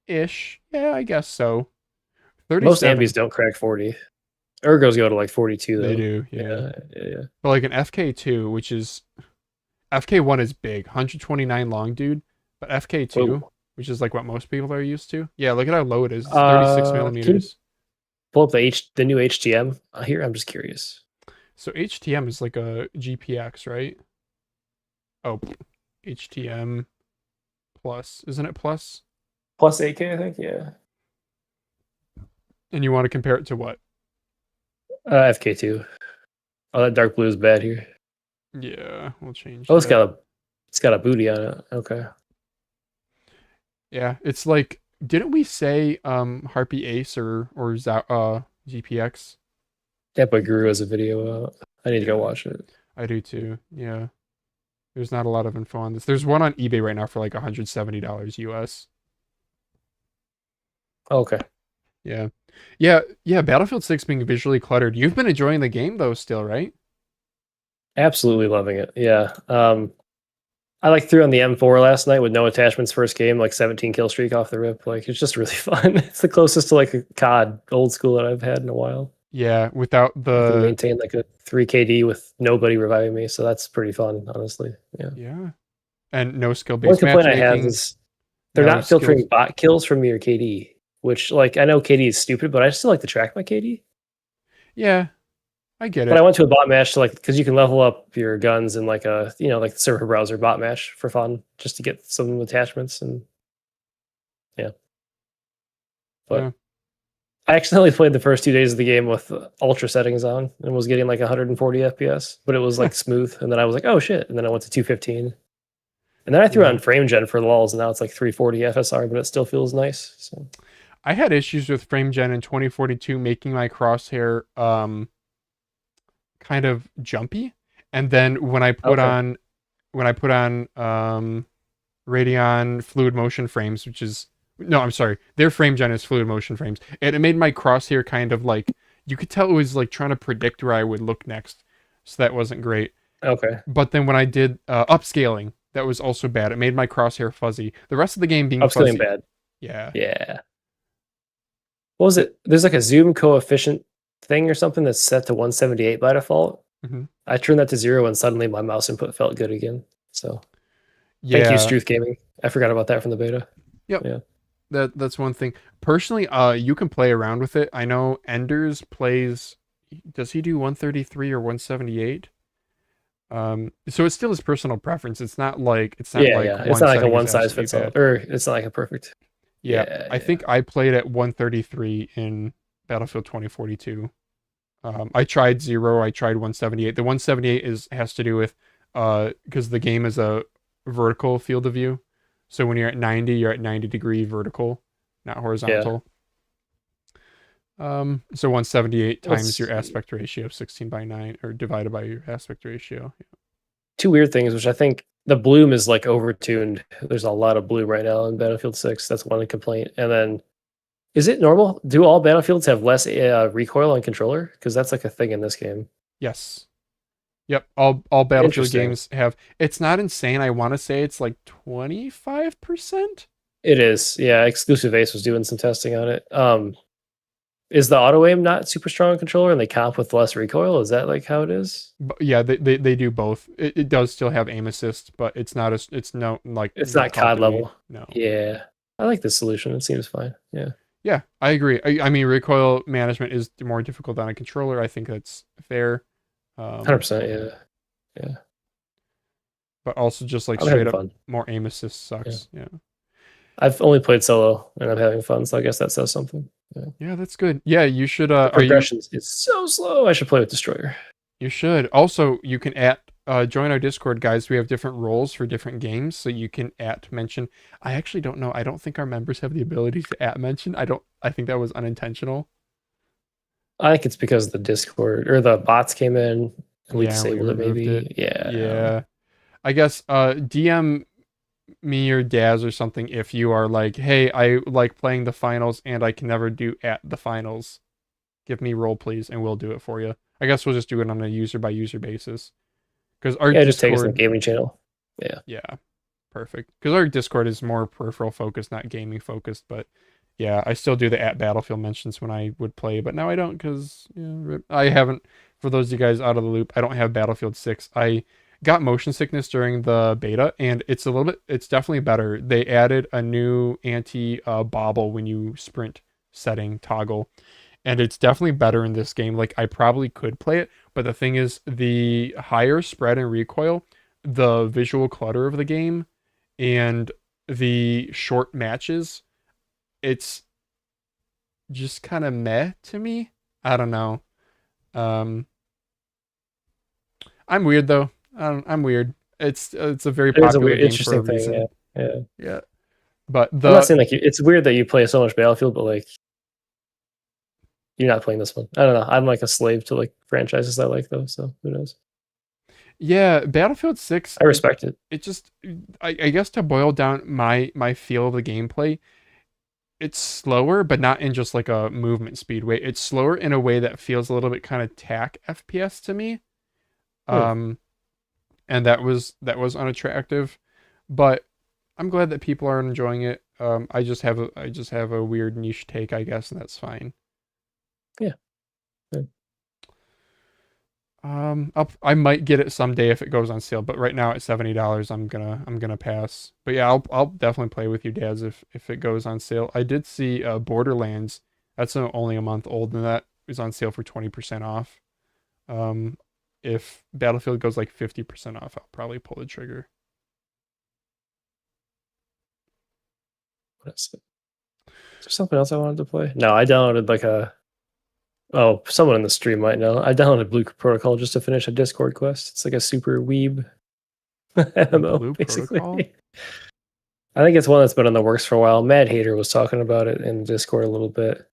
Ish. Yeah, I guess so. Most 37. ambies don't crack 40. Ergos go to like 42 though. They do, yeah. Yeah. But like an FK2, which is FK1 is big, 129 long, dude. But FK2, Whoa. which is like what most people are used to. Yeah, look at how low it is. It's 36 Can you millimeters. pull up the new HTM here? I'm just curious. So HTM is like a GPX, right? Oh, HTM plus, isn't it plus? Plus 8K, I think. Yeah. And you want to compare it to what? FK2. Oh, that dark blue is bad here. Yeah, we'll change. Oh, it's that. got a booty on it. Okay. Yeah, it's like, didn't we say Harpy Ace or GPX? Yeah, but Guru has a video out. I need to go watch it. I do too. Yeah. There's not a lot of info on this. There's one on eBay right now for like $170 US. Okay. Yeah. Yeah, Battlefield 6 being visually cluttered. You've been enjoying the game though still, right? Absolutely loving it. Yeah. I like threw on the M4 last night with no attachments first game, like 17 kill streak off the rip. Like it's just really fun. It's the closest to like a COD old school that I've had in a while. Yeah, without I can the maintain like a 3 KD with nobody reviving me, so that's pretty fun, honestly. Yeah. yeah. And no One skill-based complaint I have matchmaking. is they're no not filtering skills. bot kills from your KD, which like I know KD is stupid, but I still like to track my KD. Yeah, I get But I it. went to a bot match to like because you can level up your guns in like a like the server browser bot match for fun, just to get some attachments and yeah. But Yeah. I accidentally played the first 2 days of the game with ultra settings on and was getting like 140 FPS, but it was like smooth. And then I was like, oh shit! And then I went to 215, and then I threw Yeah. on frame gen for lulz, and now it's like 340 FSR, but it still feels nice. So I had issues with frame gen in 2042 making my crosshair kind of jumpy. And then when I put on Radeon fluid motion frames, which is no, I'm sorry, their frame gen is fluid motion frames. And it made my crosshair kind of like you could tell it was like trying to predict where I would look next. So that wasn't great. okay, But then when I did upscaling, that was also bad. It made my crosshair fuzzy. The rest of the game being upscaling fuzzy. bad. Yeah. Yeah. What was it? There's like a zoom coefficient thing or something that's set to 178 by default. Mhm. I turned that to 0 and suddenly my mouse input felt good again. So Yeah. thank you, Struth Gaming. I forgot about that from the beta. Yep. Yeah. That's one thing. Personally, you can play around with it. I know Enders plays. Does he do 133 or 178? So it's still his personal preference. It's not like Yeah. It's not like a one size fits all, bad. or it's not like a perfect. Yeah, I think I played at 133 in Battlefield 2042. I tried 0. I tried 178. The 178 has to do with because the game is a vertical field of view. So when you're at 90, you're at 90-degree vertical, not horizontal. So 178 times your aspect ratio of 16:9, or divided by your aspect ratio. Two weird things, which I think the bloom is like overtuned. There's a lot of bloom right now in Battlefield 6. That's one complaint. And then, is it normal? Do all Battlefields have less recoil on controller? Because that's like a thing in this game. Yes. Yep. All Battlefield Interesting. games have. It's not insane. I want to say it's like 25%. It is. Yeah, Exclusive Ace was doing some testing on it. Is the auto aim not super strong on controller and they comp with less recoil? Is that like how it is? But yeah, they do both. It does still have aim assist, but it's not as it's no like It's not Call of COD Duty. level. No. Yeah. I like this solution. It seems fine. Yeah. Yeah, I agree. I mean, recoil management is more difficult on a controller. I think that's fair. 100%. Yeah. but also just like I'm straight having up fun. more aim assist sucks. Yeah. I've only played solo and I'm having fun, so I guess that says something. Yeah. Yeah, that's good. Yeah, you should The are you progressions, it's so slow. I should play with Destroyer. you should. Also, you can join our Discord, guys. We have different roles for different games, so you can mention. I actually don't know. I don't think our members have the ability to mention. I think that was unintentional. I think it's because the Discord or the bots came in and we Yeah, we disabled it removed maybe. it. Yeah. Yeah. I guess DM me or Daz or something if you are like, hey, I like playing the finals and I can never do at the finals. Give me role, please, and we'll do it for you. I guess we'll just do it on a user by user basis. Because our Yeah, just take us to the Discord, gaming channel. Yeah. yeah, perfect. Because our Discord is more peripheral focused, not gaming focused. But yeah, I still do the at Battlefield mentions when I would play, but now I don't because I haven't. For those of you guys out of the loop, I don't have Battlefield 6. I got motion sickness during the beta, and it's definitely better. They added a new anti bobble when you sprint setting toggle, and it's definitely better in this game. Like I probably could play it, but the thing is, the higher spread and recoil, the visual clutter of the game, and the short matches, it's just kind of meh to me. I don't know. Um, I'm weird though. I'm weird. It's a very It is a popular weird, game for a interesting thing. reason. Yeah. Yeah. Yeah, but I'm not saying like it's weird that you play so much Battlefield, but like you're not playing this one. I don't know. I'm like a slave to like franchises I like though, so who knows? yeah, Battlefield 6. I respect it. It just, I guess to boil down my feel of the gameplay, it's slower, but not in just like a movement speed way. It's slower in a way that feels a little bit kind of tack FPS to me. And that was unattractive, but I'm glad that people are enjoying it. I just have a weird niche take, I guess, and that's fine. Yeah. Good. I might get it someday if it goes on sale, but right now at $70, I'm gonna pass. But yeah, I'll definitely play with you, Daz, if it goes on sale. I did see Borderlands. That's only a month old, and that is on sale for 20% off. If Battlefield goes like 50% off, I'll probably pull the trigger. What is it? Is there something else I wanted to play? No, I downloaded like someone in the stream might know. I downloaded Blue Protocol just to finish a Discord quest. It's like a super weeb MMO, Blue basically. Protocol? I think it's one that's been in the works for a while. Mad Hater was talking about it in Discord a little bit.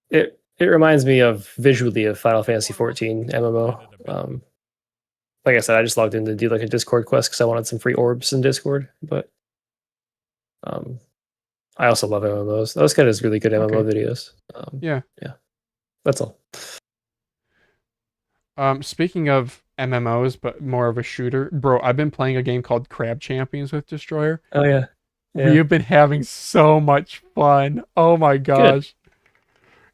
It reminds me visually of Final Fantasy 14 MMO. Like I said, I just logged in to do like a Discord quest because I wanted some free orbs in Discord. But I also love MMOs. Those guys is really good MMO videos. Yeah. That's all. Speaking of MMOs, but more of a shooter, bro, I've been playing a game called Crab Champions with Destroyer. Oh yeah. We have been having so much fun. Oh my gosh.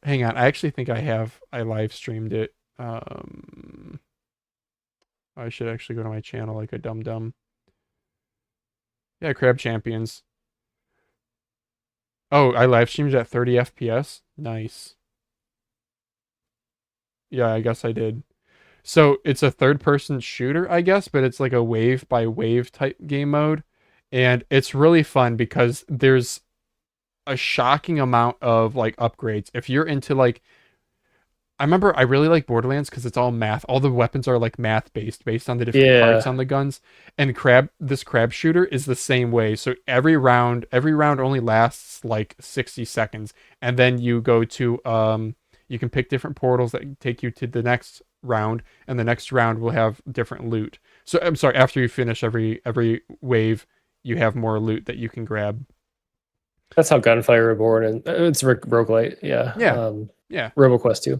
Hang on, I actually think I live streamed it. I should actually go to my channel like a dum-dum. Yeah, Crab Champions. Oh, I live streamed at 30 FPS. Nice. Yeah, I guess I did. So it's a third-person shooter, I guess, but it's like a wave by wave type game mode. And it's really fun because there's a shocking amount of like upgrades. If you're into like, I remember I really like Borderlands because it's all math. All the weapons are like math based on the different parts on the guns. And this crab shooter is the same way. So every round only lasts like 60 seconds. And then you go to you can pick different portals that take you to the next round, and the next round will have different loot. So I'm sorry, after you finish every wave, you have more loot that you can grab. That's how Gunfire Reborn and it's roguelite. Yeah. Yeah. RoboQuest 2.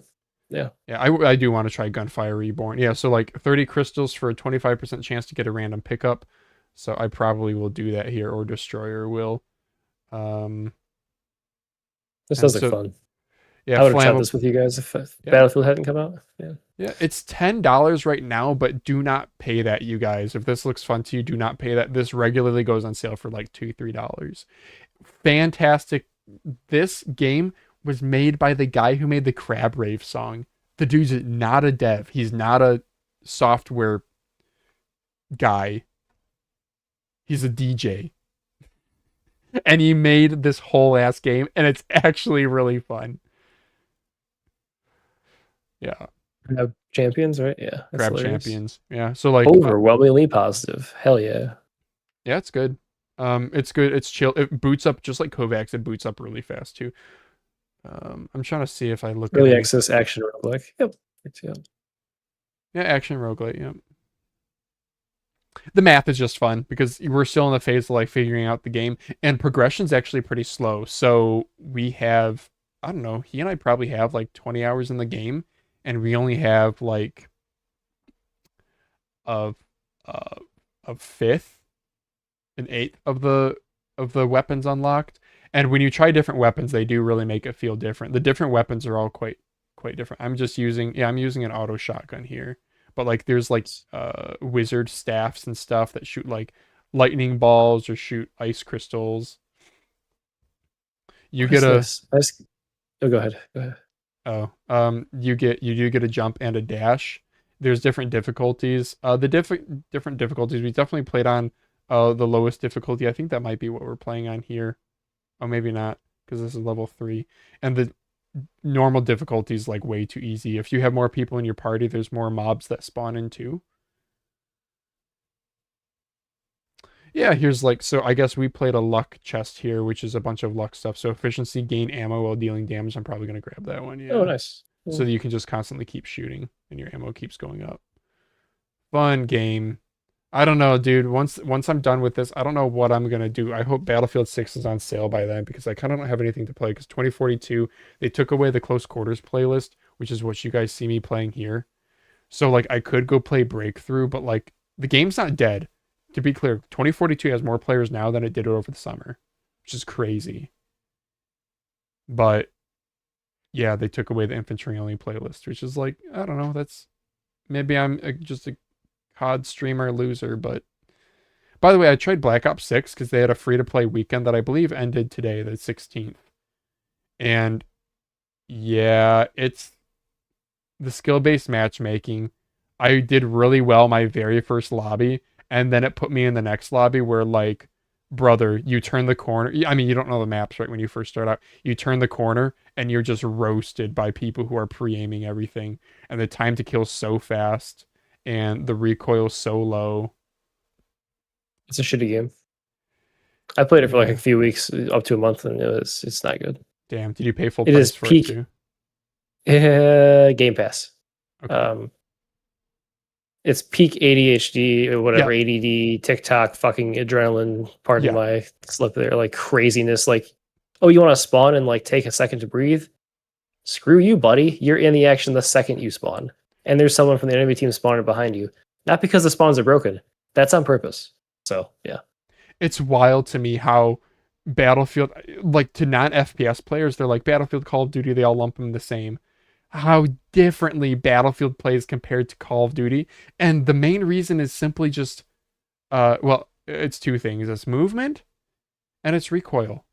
Yeah. Yeah, I do want to try Gunfire Reborn. Yeah, so like 30 crystals for a 25% chance to get a random pickup. So I probably will do that here, or Destroyer will. This sounds like fun. Yeah, I would have tried this with you guys if Battlefield hadn't come out. Yeah. Yeah, it's $10 right now, but do not pay that, you guys. If this looks fun to you, do not pay that. This regularly goes on sale for like $2-3. Fantastic. This game was made by the guy who made the Crab Rave song. The dude's not a dev. He's not a software guy. He's a DJ. And he made this whole ass game, and it's actually really fun. Yeah. Champions, right? Yeah. That's Grab hilarious. champions. Yeah. So like Overwhelmingly positive. Hell yeah. yeah, it's good. It's good. It's chill. It boots up just like Kovacs. It boots up really fast too. I'm trying to see if I look Early at access action roguelike. Yep. yeah, action roguelite. Yep. The math is just fun because we're still in the phase of like figuring out the game, and progression's actually pretty slow. So we have, I don't know, he and I probably have like 20 hours in the game, and we only have like a a fifth, an eighth of the weapons unlocked. And when you try different weapons, they do really make it feel different. The different weapons are all quite different. I'm using an auto shotgun here. But like there's like wizard staffs and stuff that shoot like lightning balls or shoot ice crystals. You get a Oh, go ahead. you do get a jump and a dash. There's different difficulties. The different difficulties we definitely played on the lowest difficulty. I think that might be what we're playing on here. Oh, maybe not, because this is level 3. And the normal difficulty is like way too easy. If you have more people in your party, there's more mobs that spawn in too. Yeah, here's like, so I guess we played a luck chest here, which is a bunch of luck stuff. So efficiency, gain ammo while dealing damage. I'm probably going to grab that one. Yeah. Oh, nice. So that you can just constantly keep shooting and your ammo keeps going up. Fun game. I don't know, dude. Once I'm done with this, I don't know what I'm gonna do. I hope Battlefield 6 is on sale by then because I kind of don't have anything to play. Because 2042, they took away the close quarters playlist, which is what you guys see me playing here. So like, I could go play Breakthrough, but like, the game's not dead. To be clear, 2042 has more players now than it did over the summer, which is crazy. But yeah, they took away the infantry only playlist, which is like, I don't know. That's maybe I'm just a COD streamer loser, but by the way, I tried Black Ops 6 because they had a free-to-play weekend that I believe ended today, the 16th. And yeah, it's the skill-based matchmaking. I did really well my very first lobby, and then it put me in the next lobby where like, brother, you turn the corner. I mean, you don't know the maps right when you first start out. You turn the corner and you're just roasted by people who are pre-aiming everything, and the time to kill so fast. And the recoil so low. It's a shitty game. I played it for like a few weeks, up to a month, and it's not good. Damn, did you pay full price for it too? Game Pass. Okay. It's peak ADHD or whatever, ADD, TikTok, fucking adrenaline, pardon my slip there, like craziness. Like, oh, you want to spawn and like take a second to breathe? Screw you, buddy. You're in the action the second you spawn. And there's someone from the enemy team spawning behind you. Not because the spawns are broken. That's on purpose. So, yeah. It's wild to me how Battlefield, like to non-FPS players, they're like Battlefield, Call of Duty, they all lump them the same. How differently Battlefield plays compared to Call of Duty. And the main reason is simply just, well, it's two things. It's movement and it's recoil.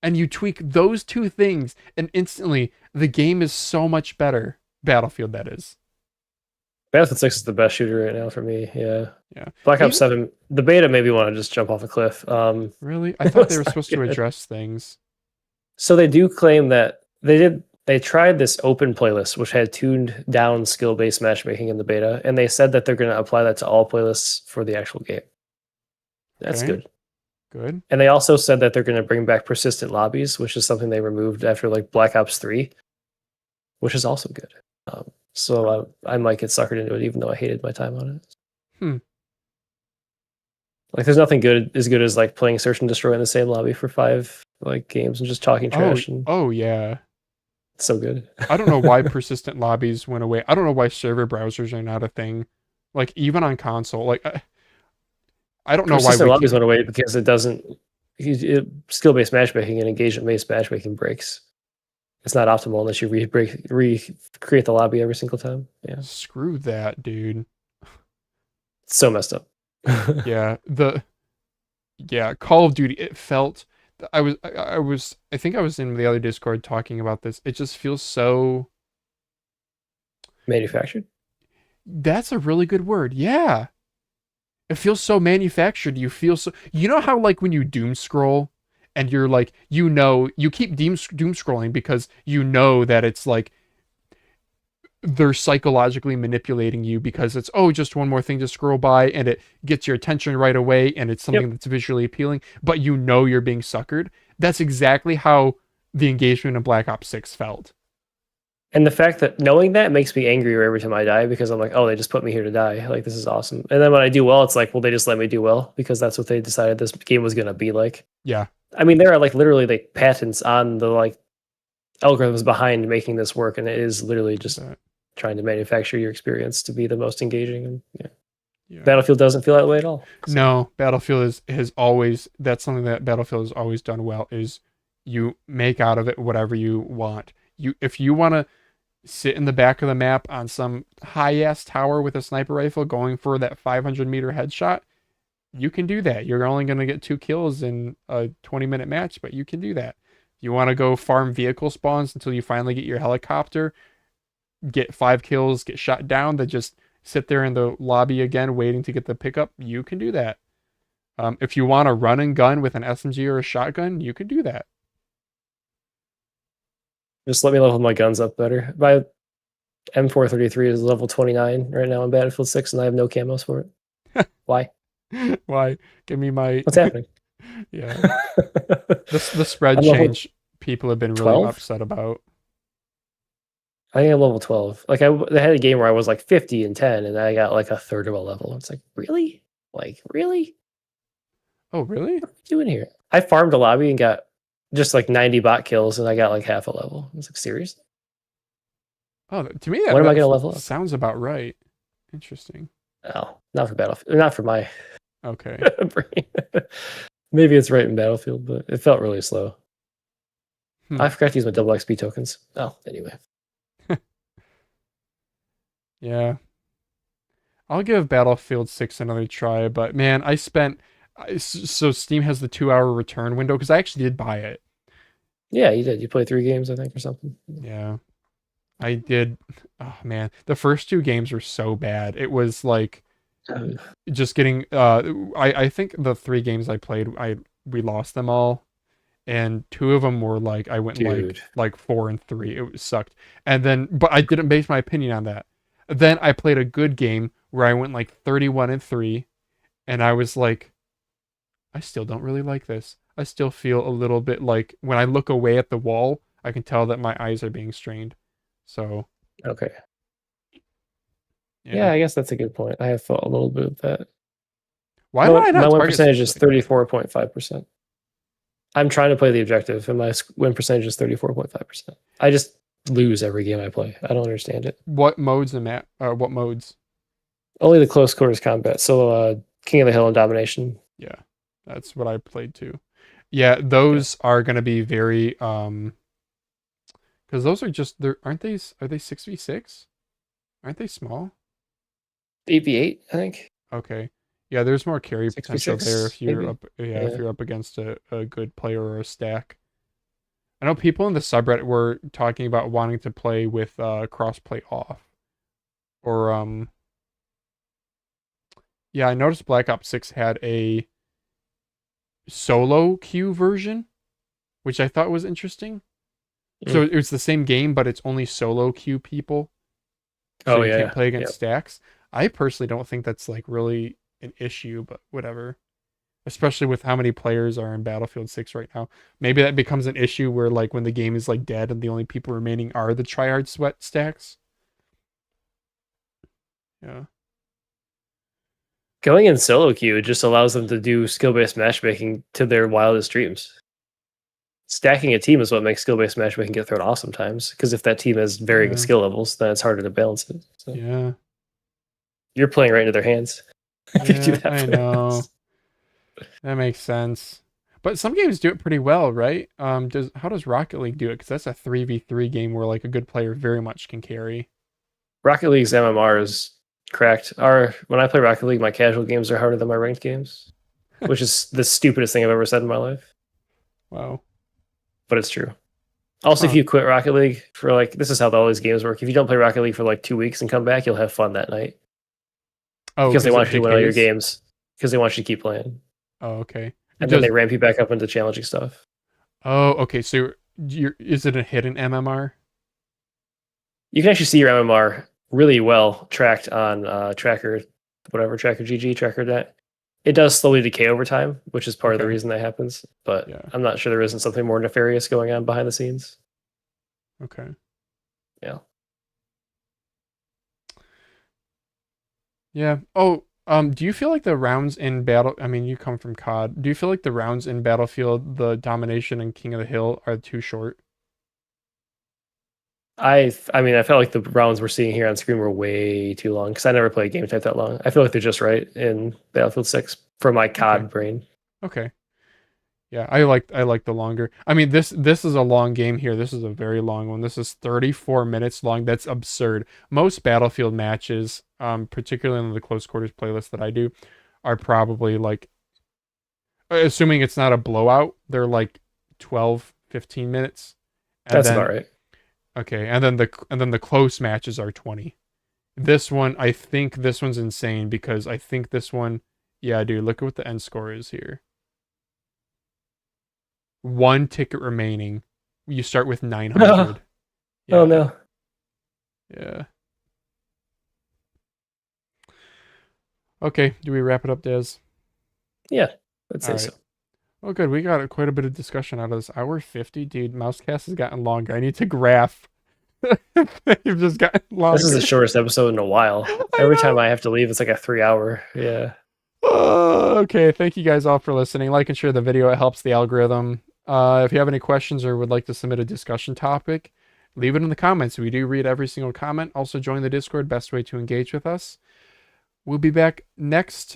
And you tweak those two things and instantly the game is so much better. Battlefield, that is. Battlefield 6 is the best shooter right now for me. Yeah. Yeah. Black Ops 7, the beta made me want to just jump off a cliff. Really? I thought they were supposed to address things. So they do claim that they tried this open playlist, which had tuned down skill-based matchmaking in the beta, and they said that they're going to apply that to all playlists for the actual game. That's good. Good. And they also said that they're going to bring back persistent lobbies, which is something they removed after like Black Ops 3, which is also good. So I might get suckered into it, even though I hated my time on it. Like, there's nothing as good as like playing Search and Destroy in the same lobby for 5 like games and just talking trash. Oh yeah, it's so good. I don't know why persistent lobbies went away. I don't know why server browsers are not a thing. Like even on console, like I don't know why persistent lobbies went away because it doesn't. Skill-based matchmaking and engagement-based matchmaking breaks. It's not optimal unless you recreate the lobby every single time. Yeah. Screw that, dude. It's so messed up. Yeah. Call of Duty, it felt I think I was in the other Discord talking about this. It just feels so manufactured. That's a really good word. Yeah. It feels so manufactured. You feel so. You know how like when you doom scroll, and you're like, you keep doom scrolling because you know that it's like they're psychologically manipulating you because it's just one more thing to scroll by and it gets your attention right away and it's something that's visually appealing, but you know you're being suckered. That's exactly how the engagement in Black Ops 6 felt. And the fact that knowing that makes me angrier every time I die because I'm like, oh, they just put me here to die. Like, this is awesome. And then when I do well, it's like, well, they just let me do well because that's what they decided this game was going to be like. Yeah. I mean, there are like literally like patents on the like algorithms behind making this work. And it is literally just trying to manufacture your experience to be the most engaging. And Yeah. Battlefield doesn't feel that way at all. So. No, Battlefield has always, that's something that Battlefield has always done well, is you make out of it whatever you want. If you want to sit in the back of the map on some high-ass tower with a sniper rifle going for that 500-meter headshot, you can do that. You're only going to get 2 kills in a 20-minute match, but you can do that. If you want to go farm vehicle spawns until you finally get your helicopter, get 5 kills, get shot down, then just sit there in the lobby again waiting to get the pickup, you can do that. If you want to run and gun with an SMG or a shotgun, you can do that. Just let me level my guns up better. My M433 is level 29 right now in Battlefield 6, and I have no camos for it. Why? Why? Give me my... What's happening? Yeah. The spread change people have been really 12? upset about. I think I'm level 12. Like, I had a game where I was like 50 and 10, and I got like a third of a level. It's like, really? Like, really? Oh, really? What are you doing here? I farmed a lobby and got just like 90 bot kills, and I got like half a level. I was like, seriously? Oh, to me, that, when am I going to level up? Sounds about right. Interesting. Oh, not for Battlefield. Not for my... Okay. Maybe it's right in Battlefield, but it felt really slow. I forgot to use my double XP tokens. Oh, anyway. Yeah. I'll give Battlefield 6 another try, but man, so Steam has the 2-hour return window because I actually did buy it. Yeah, you did. You played 3 games, I think, or something. Yeah. I did. Oh man, the first 2 games were so bad. It was like just getting I think the 3 games I played, we lost them all. And 2 of them were like I went like 4 and 3. It sucked. And then but I didn't base my opinion on that. Then I played a good game where I went like 31 and 3, and I was like, I still don't really like this. I still feel a little bit like when I look away at the wall, I can tell that my eyes are being strained. So okay. Yeah, I guess that's a good point. I have felt a little bit of that. Why did I not? My win target percentage is 34.5%. I'm trying to play the objective, and my win percentage is 34.5%. I just lose every game I play. I don't understand it. What modes and map? What modes? Only the close quarters combat. So, King of the Hill and Domination. Yeah, that's what I played too. Yeah, those are going to be very because those are just aren't they? Are they 6v6? Aren't they small? 8v8, I think. Okay. Yeah, there's more carry potential there if you're maybe. up. Yeah, if you're up against a good player or a stack. I know people in the subreddit were talking about wanting to play with crossplay off, or yeah, I noticed Black Ops 6 had a solo queue version, which I thought was interesting. So it was the same game, but it's only solo queue people. So you can't play against stacks. I personally don't think that's like really an issue, but whatever. Especially with how many players are in Battlefield 6 right now. Maybe that becomes an issue where like when the game is like dead and the only people remaining are the tryhard sweat stacks. Yeah. Going in solo queue just allows them to do skill-based matchmaking to their wildest dreams. Stacking a team is what makes skill-based matchmaking get thrown off sometimes, because if that team has varying skill levels, then it's harder to balance it. So. Yeah. You're playing right into their hands. Yeah, I know. That makes sense. But some games do it pretty well, right? How does Rocket League do it? Because that's a 3v3 game where like a good player very much can carry. Rocket League's MMR is cracked. When I play Rocket League, my casual games are harder than my ranked games, which is the stupidest thing I've ever said in my life. Wow. But it's true. Also, if you quit Rocket League for like, this is how all these games work. If you don't play Rocket League for like 2 weeks and come back, you'll have fun that night. Oh, because they want you to win all your games. because they want you to keep playing. Oh, okay. And then they ramp you back up into challenging stuff. Oh, okay. So is it a hidden MMR? You can actually see your MMR really well tracked on Tracker, whatever, Tracker GG, Tracker Net. It does slowly decay over time, which is part of the reason that happens. But Yeah. I'm not sure there isn't something more nefarious going on behind the scenes. Okay. Yeah. Yeah. Oh, do you feel like the rounds in battle? I mean, you come from CoD. Do you feel like the rounds in Battlefield, the Domination and King of the Hill, are too short? I mean, I felt like the rounds we're seeing here on screen were way too long because I never played a game type that long. I feel like they're just right in Battlefield 6 for my COD brain. Okay. Yeah, I like the longer. I mean, this is a long game here. This is a very long one. This is 34 minutes long. That's absurd. Most Battlefield matches, particularly in the close quarters playlist that I do, are probably like, assuming it's not a blowout, they're like 12, 15 minutes. And That's then, about right. Okay, and then the close matches are 20. This one, I think this one's insane because I think this one, yeah, dude, look at what the end score is here. 1 ticket remaining. You start with 900. Yeah. Oh no. Yeah. Okay, do we wrap it up, Des? Yeah, I'd say All right. so. Oh, good. We got quite a bit of discussion out of this. Hour 50, dude. Mousecast has gotten longer. I need to graph. They've just gotten longer. This is the shortest episode in a while. Every time I have to leave, it's like a 3-hour. Yeah. Okay, thank you guys all for listening. Like and share the video. It helps the algorithm. If you have any questions or would like to submit a discussion topic, leave it in the comments. We do read every single comment. Also, join the Discord. Best way to engage with us. We'll be back next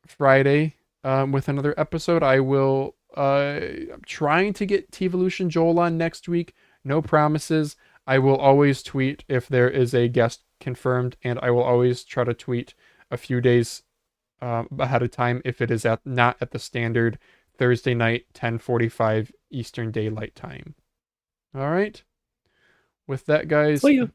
Friday with another episode. I'm trying to get Teevolution Joel on next week. No promises. I will always tweet if there is a guest confirmed, and I will always try to tweet a few days ahead of time if it is not at the standard Thursday night 10:45 Eastern Daylight Time. All right. With that, guys, See you.